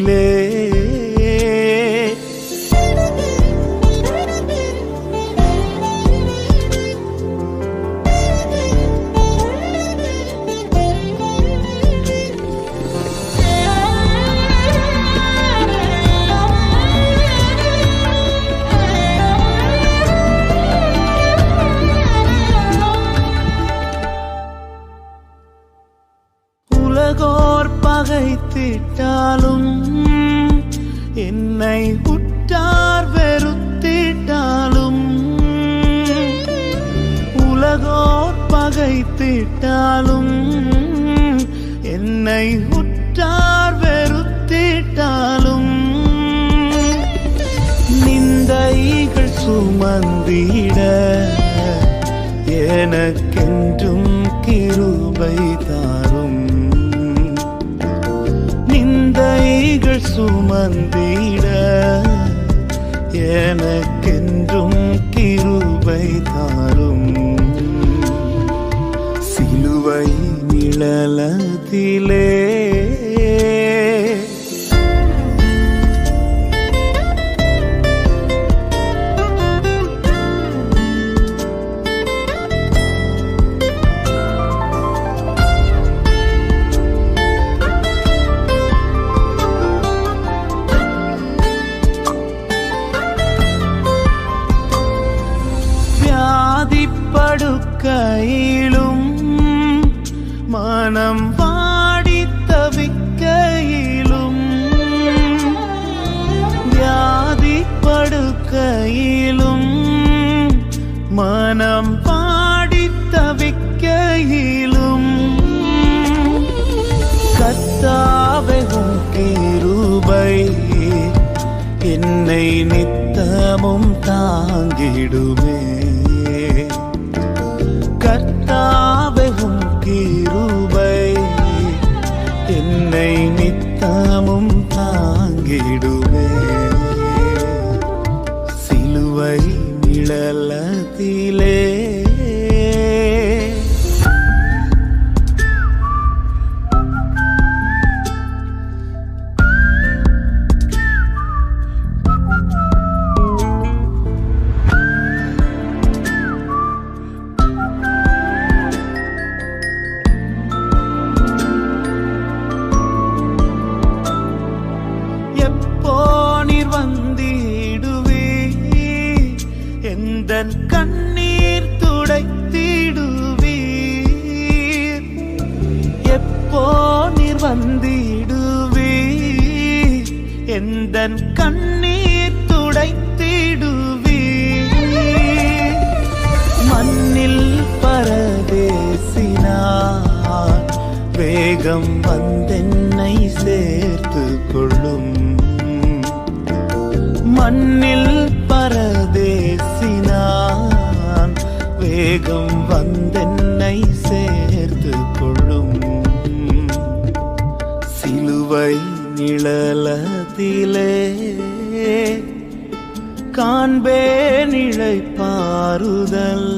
வந்தீரே. உலகோர் பகைத்திட்டாலும் என்னை உற்றார் வெறுத்திட்டாலும், உலகோர் பகைத்திட்டாலும் என்னை உற்றார் வெறுத்திட்டாலும், நிந்தைகள் சுமந்திட எனக்கென்றும் கிருபை தாரும். நிந்தைகள் சுமந்திட எனக்கென்றும் கிருபை தாரும். சிலுவை நிழலதிலே படுக்கையிலும் மனம் வாடி தவிக்கையிலும், வியாதி படுக்கையிலும் மனம் வாடி தவிக்கையிலும், கர்த்தாவே உம் கிருபை என்னை நித்தமும் தாங்கிடுமே. கர்த்தாவே உம் கிருபை என்னை நித்தமும் தாங்கிடுமே. சிலுவை நிழலதிலே எந்தன் கண்ணீர் துடைத்திடுவீர். எப்போ நீர் வந்திடுவீர், எந்தன் கண்ணீர் துடைத்திடுவீர். மண்ணில் பரதேசினார் வேகம் வந்தென்னை சேர்த்து கொள்ளும். மண்ணில் பரதேசினான் வேகம் வந்தென்னை சேர்த்து கொள்ளும். சிலுவை நிழலதிலே காண்பேன் இளைப்பாறுதல்.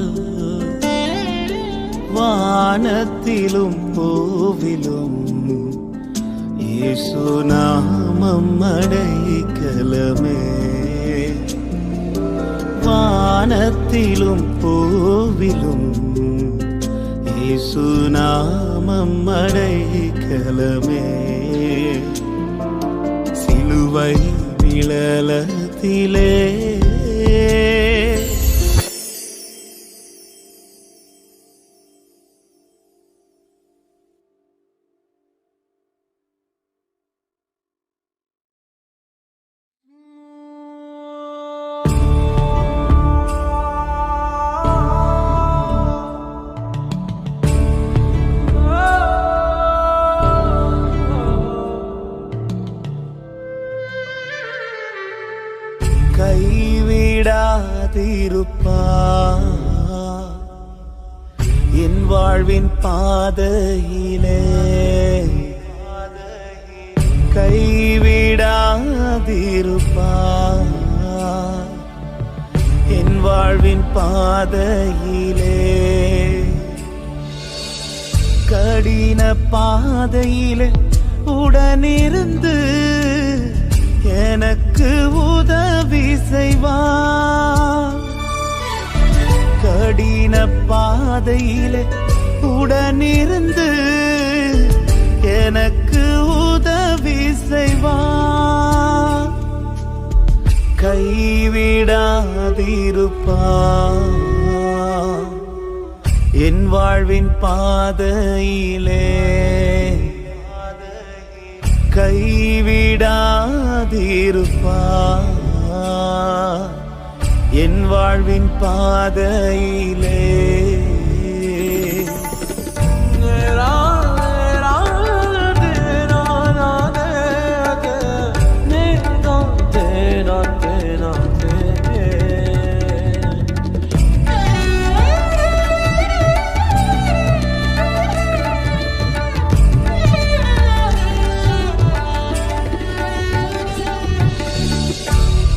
வானத்திலும் பூவிலும் இயேசு நாமம் அடைக்கலமே. வானத்திலும் பூவிலும் இயேசு நாமம் அடைக்கலமே. சிலுவை நிழலதிலே கைவிடாதிருப்பார் என் வாழ்வின் பாதையிலே. கைவிடாதிருப்பார் என் வாழ்வின் பாதையிலே. கடின பாதையிலே உடனிருந்து எனக்கு உதவி செய்வார். கடின பாதையிலே உடனிருந்து எனக்கு உதவி செய்வார். கைவிடாதிருப்பார் என் வாழ்வின் பாதையிலே. கைவிடாதிருப்பார் என் வாழ்வின் பாதையிலே.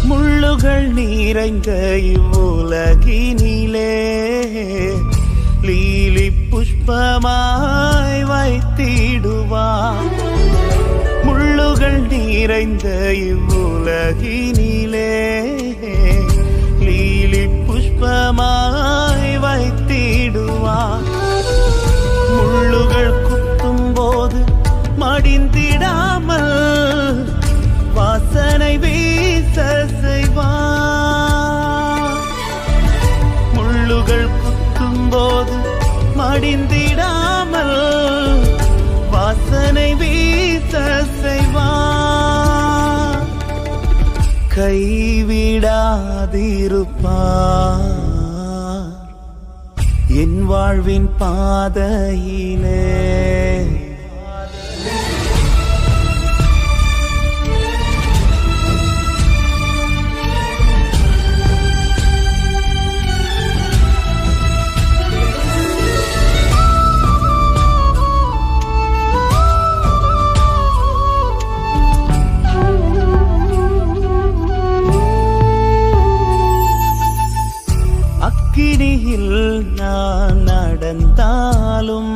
முள்ளுகள் நிறைந்த இவ்வுலகினிலே லீலி புஷ்பமாய் வைத்திடுவார். முள்ளுகள் நிறைந்த இவ்வுலகினிலே லீலி புஷ்பமாய் வைத்திடுவார். முள்ளுகள் குத்தும் போது மடிந்திடாமல் வாசனை வீச செய்வார். முள்ளுகள் குத்தும் போது மடிந்திடாமல் வாசனை வீச செய்வார். கைவிடாதிருப்பார் என் வாழ்வின் பாதையிலே. அக்கினியில் நான் நடந்தாலும்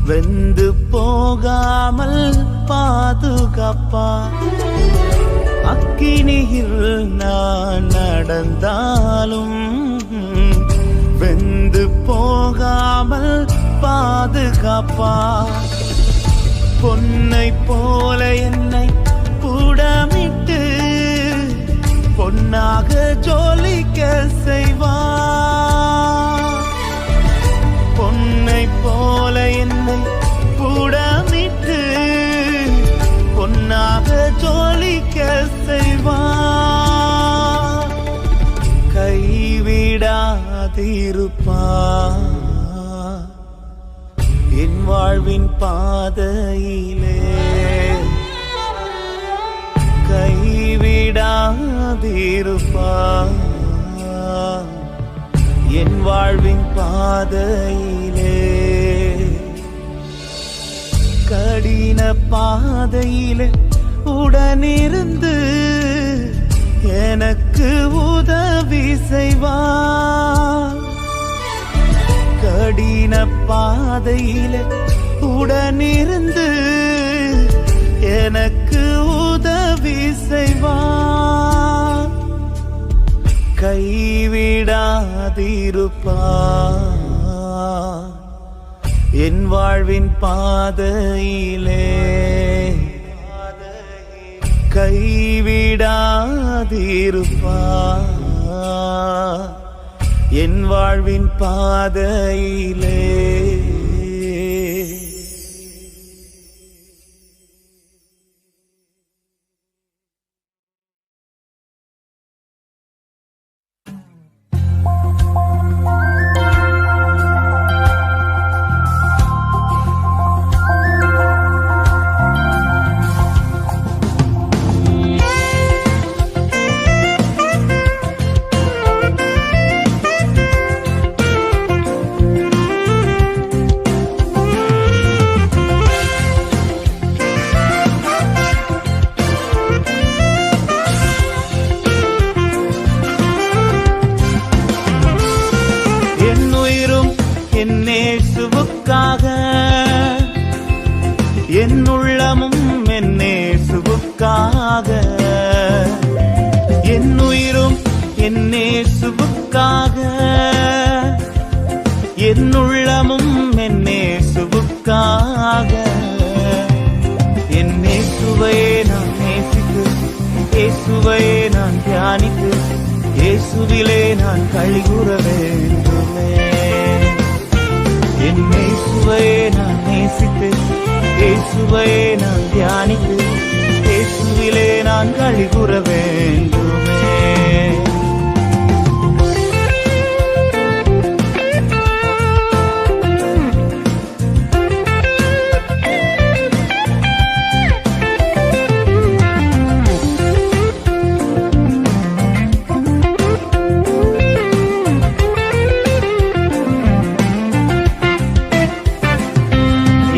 வெந்து போகாமல் பாதுகாப்பார். அக்கினியில் நான் நடந்தாலும் வெந்து போகாமல் பாதுகாப்பார். பொன்னை போல என்னை புடமிட்டு பொன்னாக ஜொலிக்க செய்வார். பொன்னை போல என்னை புடமிட்டு பொன்னாக ஜொலிக்க செய்வார். கைவிடாதிருப்பார் என் வாழ்வின் பாதையிலே. கைவிடாதிருப்பார் என் வாழ்வின் பாதையிலே. கடின பாதையிலே உடனிருந்து எனக்கு உதவி செய்வார். கடின பாதையிலே உடனிருந்து எனக்கு உதவி செய்வார். கைவிடாதிருப்பார் என் வாழ்வின் பாதையிலே. கைவிடாதிருப்பார் என் வாழ்வின் பாதையிலே. என் உள்ளமும் என்னேசுவுக்காக இயேசுவுக்காக, என் உயிரும் என் இயேசுவுக்காக, என் உள்ளமும் என் இயேசுவுக்காக. என் இயேசுவையே நான் நேசித்து, இயேசுவையே நான் தியானித்து, இயேசுவிலே நான் களிகூற வேண்டுமே. என் இயேசுவையே நான் நேசித்து, இயேசுவையே நான் தியானித்து, இயேசுவிலே நான் களிகூற வேண்டுமே.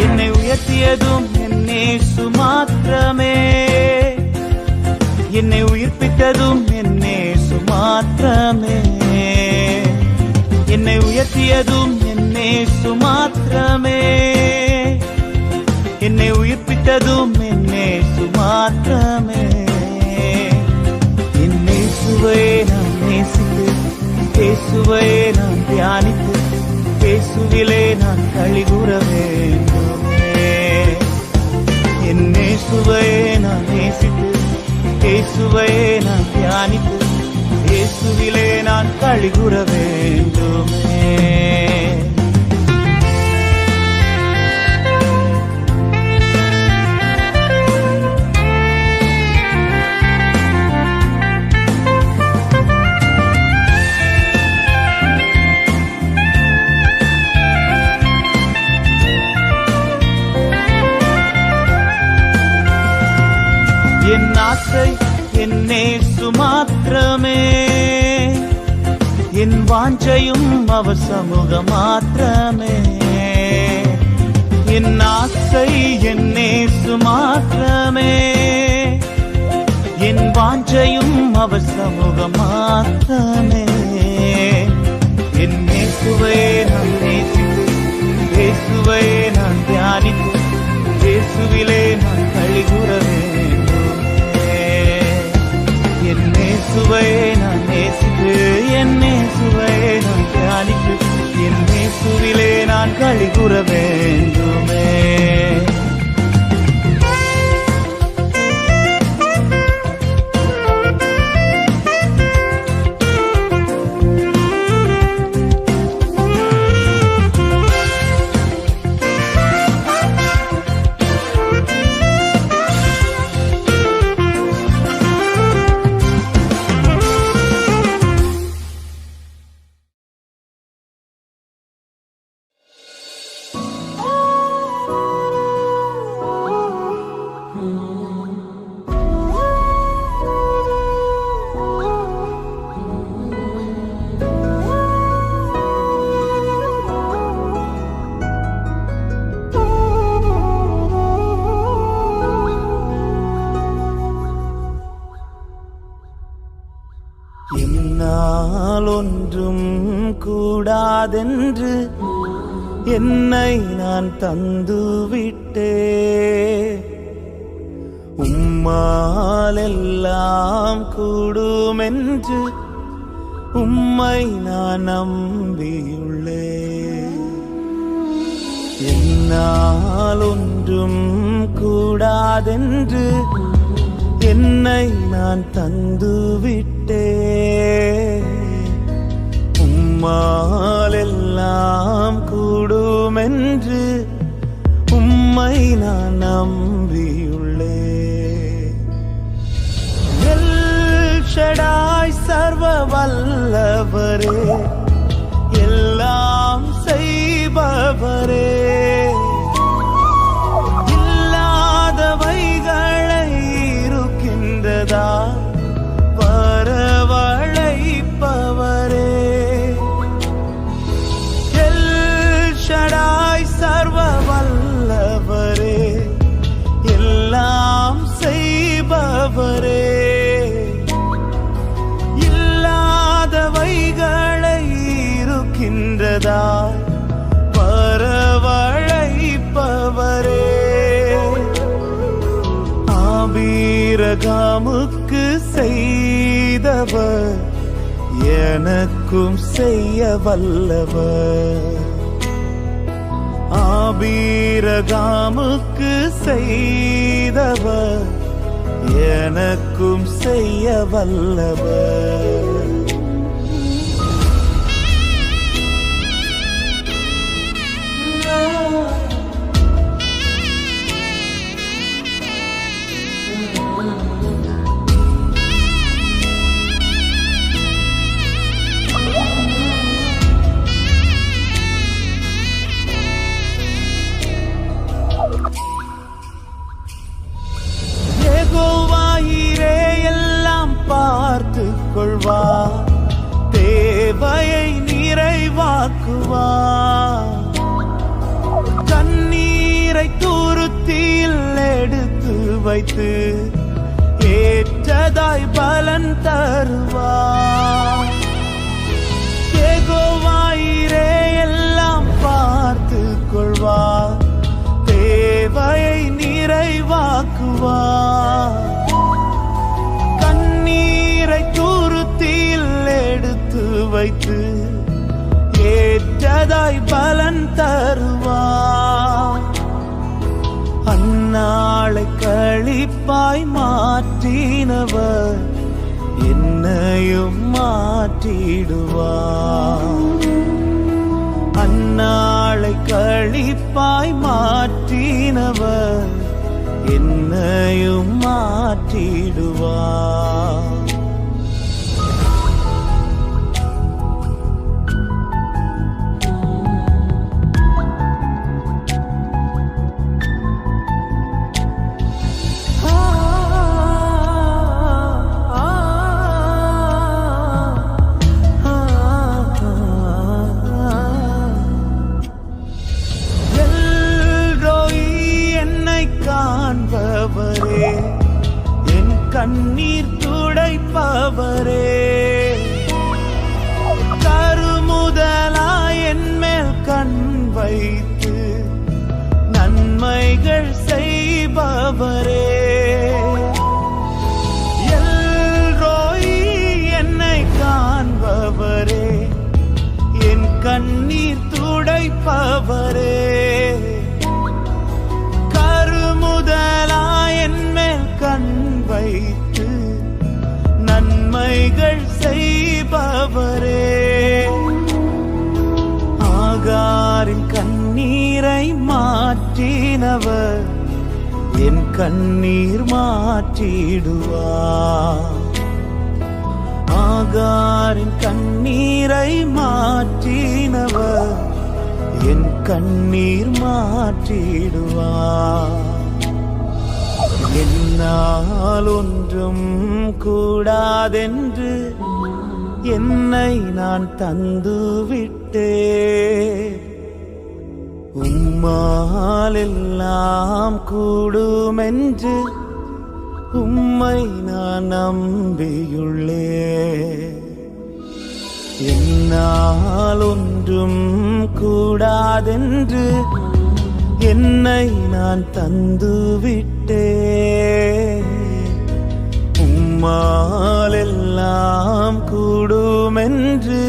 என்னை உயிர்ப்பித்ததும் என் இயேசு மாத்திரமே, என்னை உயர்த்தியதும் என் இயேசு மாத்திரமே, என்னை உயிர்ப்பித்ததும் என் இயேசு மாத்திரமே. என் இயேசுவையே நான் நேசித்து, இயேசுவையே நான் தியானித்து, இயேசுவிலே நான் களிகூற வேண்டுமே. என் இயேசுவையே நான் நேசித்து, இயேசுவையே நான் தியானித்து, இயேசுவிலே நான் களிகூற வேண்டுமே. என் ஆசை என் இயேசு மாத்திரமே, என் வாஞ்சையும் அவர் சமூகம் மாத்திரமே. என் ஆசை என் இயேசு மாத்திரமே, என் வாஞ்சையும் அவர் சமூகம் மாத்திரமே. என் இயேசுவையே நான் நேசித்து, இயேசுவையே நான் தியானித்து, இயேசுவிலே நான் களிகூற வேண்டுமே. என் இயேசுவையே நான் நேசித்து, என் இயேசுவையே நான் தியானித்து, என் இயேசுவிலே நான் களிகூற வேண்டுமே. என்னால் ஒன்றும் கூடாதென்று என்னை நான் தந்துவிட்டே, உம்மால் எல்லாம் கூடுமென்று உம்மை நான் நம்பியுள்ளே. என்னால் ஒன்றும் கூடாதென்று என்னை நான் தந்துவிட்டே, உம்மால் எல்லாம் கூடுமென்று உம்மை நான் நம்பியுள்ளே. எல் ஷடாய் சர்வ வல்லவரே, எல்லாம் செய்பவரே, வரவழைப்பவரே. எல் ஷடாய் சர்வ வல்லவரே, எல்லாம் செய்பவரே, இல்லாதவைகளை இருக்கின்றதா வரவழைப்பவரே. ஆபீர ஆபிரகாமுக்கு செய்தவர் எனக்கும் செய்ய வல்லவர். ஆபிரகாமுக்கு செய்தவர் எனக்கும் செய்ய வல்லவர். யெகோவாயிரே எல்லாம் பார்த்து கொள்வார், தேவையை நிறைவாக்குவார். கண்ணீரை துருத்தியில் எடுத்து வைத்து ஏற்றதாய் பலன் தருவார். யெகோவாயிரே எல்லாம் பார்த்து கொள்வார், தேவையை நிறைவாக்குவார். கண்ணீரை துருத்தியில் எடுத்து வைத்து ஏற்றதாய் பலன் தருவார். அந்நாளை களிப்பாய் மாற்றினவர் என்னையும் மாற்றிடுவார். அந்நாளை களிப்பாய் மாற்றினவர் என்னையும் மாற்றிடுவார். காண்பவரே, என் கண்ணீர் துடைப்பவரே, கருமுதலாய் என் மேல் கண் வைத்து நன்மைகள் செய்பவரே. எல்ரோயி என்னை காண்பவரே, என் கண்ணீர் துடைப்பவரே, முதலாயன் மேல் கண் வைத்து நன்மைகள் செய்பவரே. ஆகாரின் கண்ணீரை மாற்றினவர் என் கண்ணீர் மாற்றிடுவார். ஆகாரின் கண்ணீரை மாற்றினவர் என் கண்ணீர் மாற்றிடுவார். என்னால் ஒன்றும் கூடாதென்று என்னை நான் தந்துவிட்டேன். உம்மால் எல்லாம் கூடுமென்று உம்மை நான் நம்பியுள்ளேன். என்னால் ஒன்றும் கூடாதென்று என்னை நான் தந்துவிட்டேன். உம்மால் எல்லாம் கூடுமென்று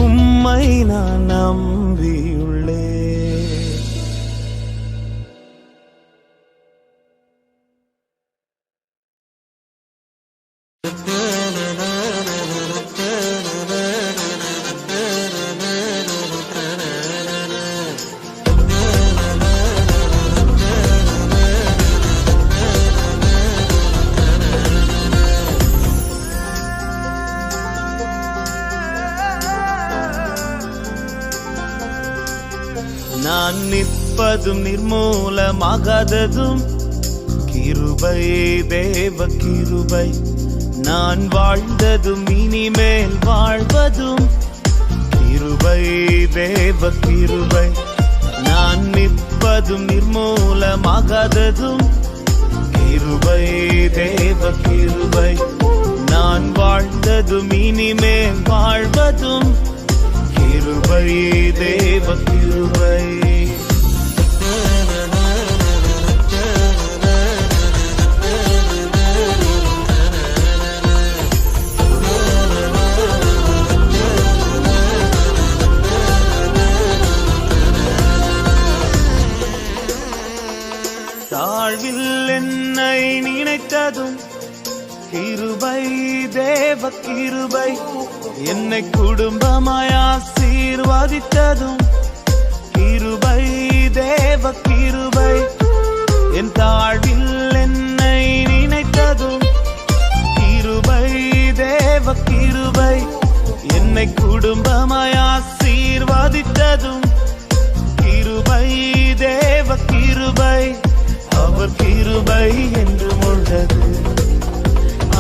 உம்மை நான் நம்பியுள்ளேன். நான் நிற்பதும் நிர்மூலமாகாததும் கிருபை, தேவ கிருபை. நான் வாழ்ந்ததும் இனிமேல் வாழ்வதும் கிருபை, தேவ கிருபை. நான் நிற்பதும் நிர்மூலமாகாததும் கிருபை, தேவ கிருபை. நான் வாழ்ந்ததும் இனிமேல் வாழ்வதும் கிருபை, தேவ கிருபை. கிருபை தேவ கிருபை என்னை குடும்பமாய் ஆசீர்வதித்ததும் கிருபை தேவ கிருபை என் தாழ்வில் என்னை நினைத்ததும் கிருபை தேவ கிருபை என்னை குடும்பமாய் ஆசீர்வதித்ததும் கிருபை தேவ கிருபை அவர் கிருபை என்றும் உள்ளது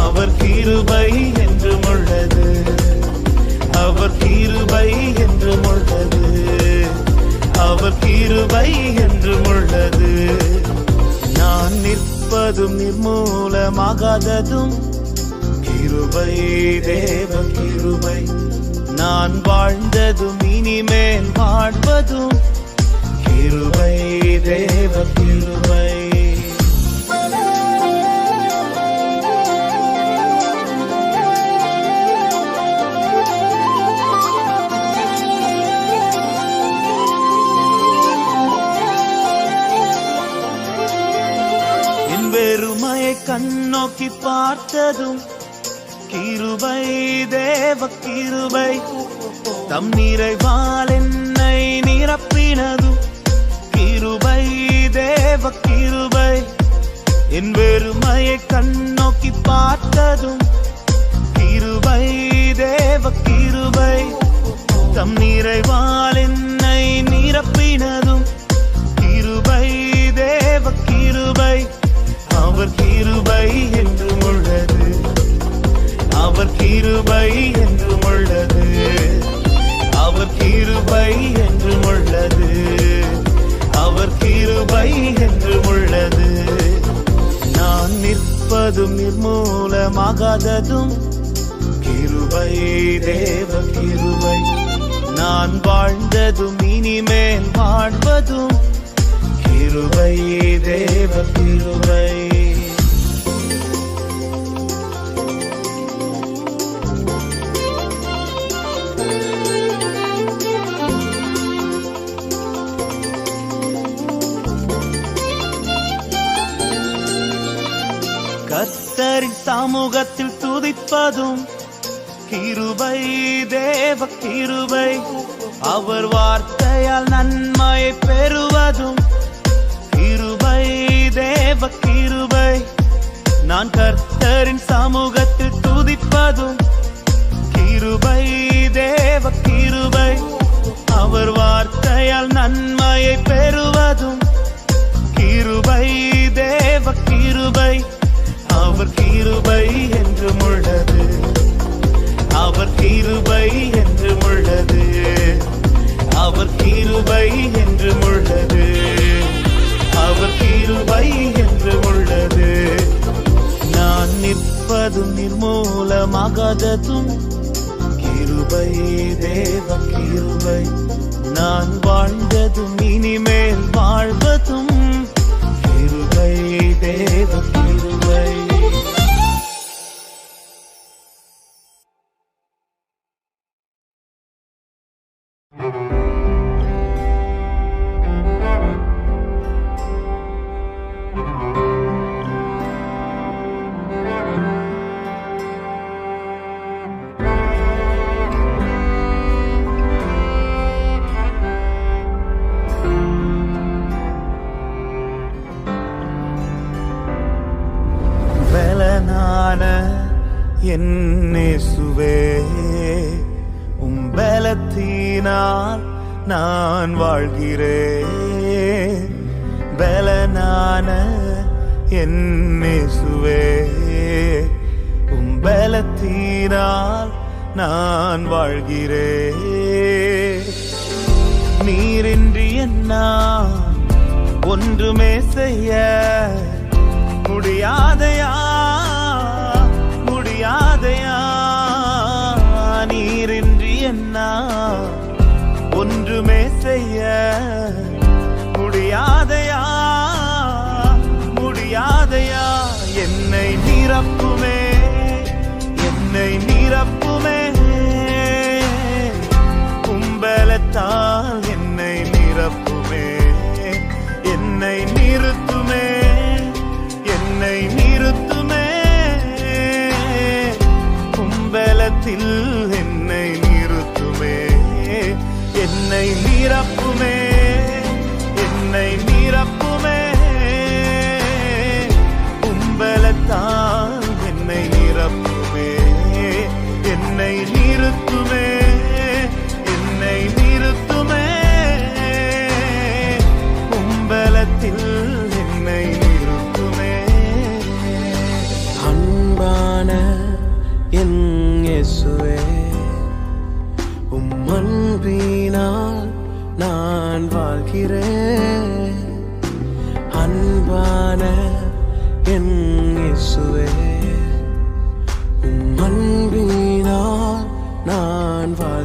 அவர் கிருபை என்றும் உள்ளது அவர் கிருபை என்றும் உள்ளது அவர் கிருபை என்றும் உள்ளது நான் நிற்பதும் நிர்மூலமாகாததும் கிருபை தேவ கிருபை நான் வாழ்ந்ததும் இனிமேல் வாழ்வதும் கிருபை தேவ கிருபை என் வெறுமையை கண்ணோக்கி பார்த்ததும் கிருபை தேவ கிருபை தம் நிறைவால் என்னை நிரப்பினதும் கிருபை தேவ கிருபை என் வெறுமையை கண்ணோக்கி பார்த்ததும் கிருபை தேவ கிருபை தம் நிறைவால் என்னை நிரப்பினதும் கிருபை தேவ கிருபை அவர் கிருபை என்றும் உள்ளது அவர் கிருபை என்றும் உள்ளது அவர் கிருபை என்றும் உள்ளது அவர் கிருபை என்றும் உள்ளது நான் நிற்பதும் நிர்மூலமாகாததும் கிருபை தேவ கிருபை நான் வாழ்ந்ததும் இனிமேல் வாழ்வதும் கிருபை தேவ கிருபை கர்த்தரின் சமூகத்தில் துதிப்பதும் கிருபை தேவ கிருபை அவர் வார்த்தையால் நன்மையை பெறுவதும் கிருபை தேவ கிருபை நான் கர்த்தரின் சமூகத்தில் துதிப்பதும் கிருபை தேவ கிருபை அவர் வார்த்தையால் நன்மையை பெறுவதும் கிருபை தேவ கிருபை அவர் கிருபை என்றும் உள்ளது அவர் கிருபை என்றும் உள்ளது அவர் கிருபை என்றும் உள்ளது அவர் கிருபை என்றும் உள்ளது நான் நிற்பதும் நிர்மூலமாகாததும் கிருபை தேவ கிருபை நான் வாழ்ந்ததும் இனிமேல் வாழ்வதும் கிருபை தேவ கிருபை என்னேசுவே பலத்தினால் நான் வாழ்கிறேன் பலனான என்னேசுவே பலத்தினால் நான் வாழ்கிறேன் நீரின்றி என்னால் ஒன்றுமே செய்ய முடியாதையா முடியாதையா நீரின்றி என்னால் ஒன்றுமே செய்ய முடியாதையா முடியாதையா என்னை நிரப்புமே உம்பலத்தால் என்னை நிரப்புமே என்னை நிறுத்துமே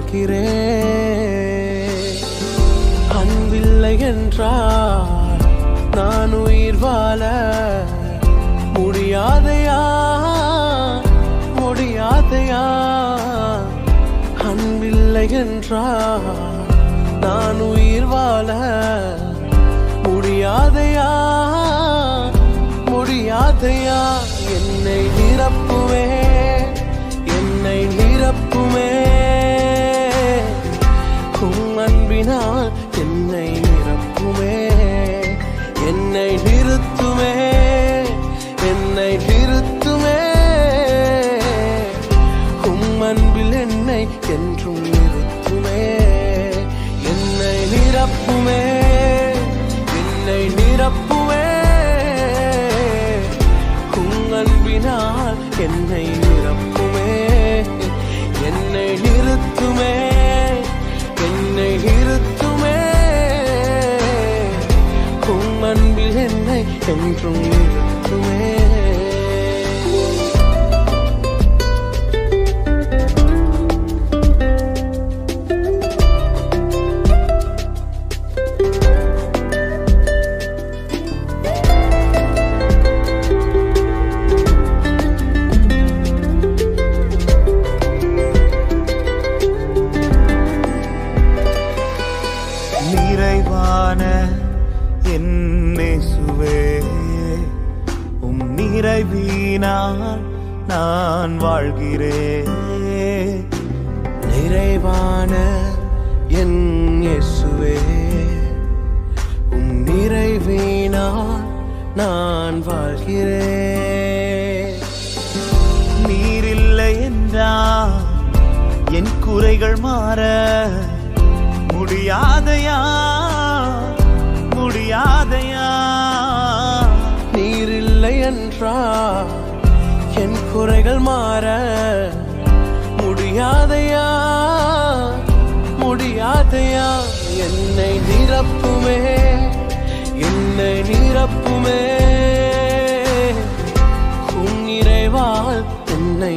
வாழ்கிறேன். அன்பில்லை என்றால் நான் உயிர் வாழ முடியாதையா முடியாதையா. அன்பில்லை என்றால் நான் உயிர் வாழ முடியாதையா முடியாதையா. என்னை நிரப்புவே என்னை நிரப்புமே உம் அன்பினால் என்னை நிரப்புமே. என்னை நிறுத்துமே என்னை நிறுத்துமே உம் அன்பில் என்னை என்றும் நிறுத்துமே. என்னை நிரப்புமே என்னை நிரப்புமே உம் அன்பினால் என்னை நிரப்புமே. என்னை நிறுத்துமே என்னை நிறுத்துமே உம் அன்பில் என்னை என்றும் நிறுத்துமே. நிறைவான என் இயேசுவே உம் நிறைவினால் நான் வாழ்கிறேன். நிறைவான என் இயேசுவே உம் நிறைவினால் நான் வாழ்கிறேன். நீரில்லை என்றால் என் குறைகள் மாற முடியாதையா முடியாதையா. நீரில்லை என்றால் என் குறைகள் மாற முடியாதையா முடியாதையா. என்னை நிரப்புமே என்னை நிரப்புமே உம் நிறைவால் என்னை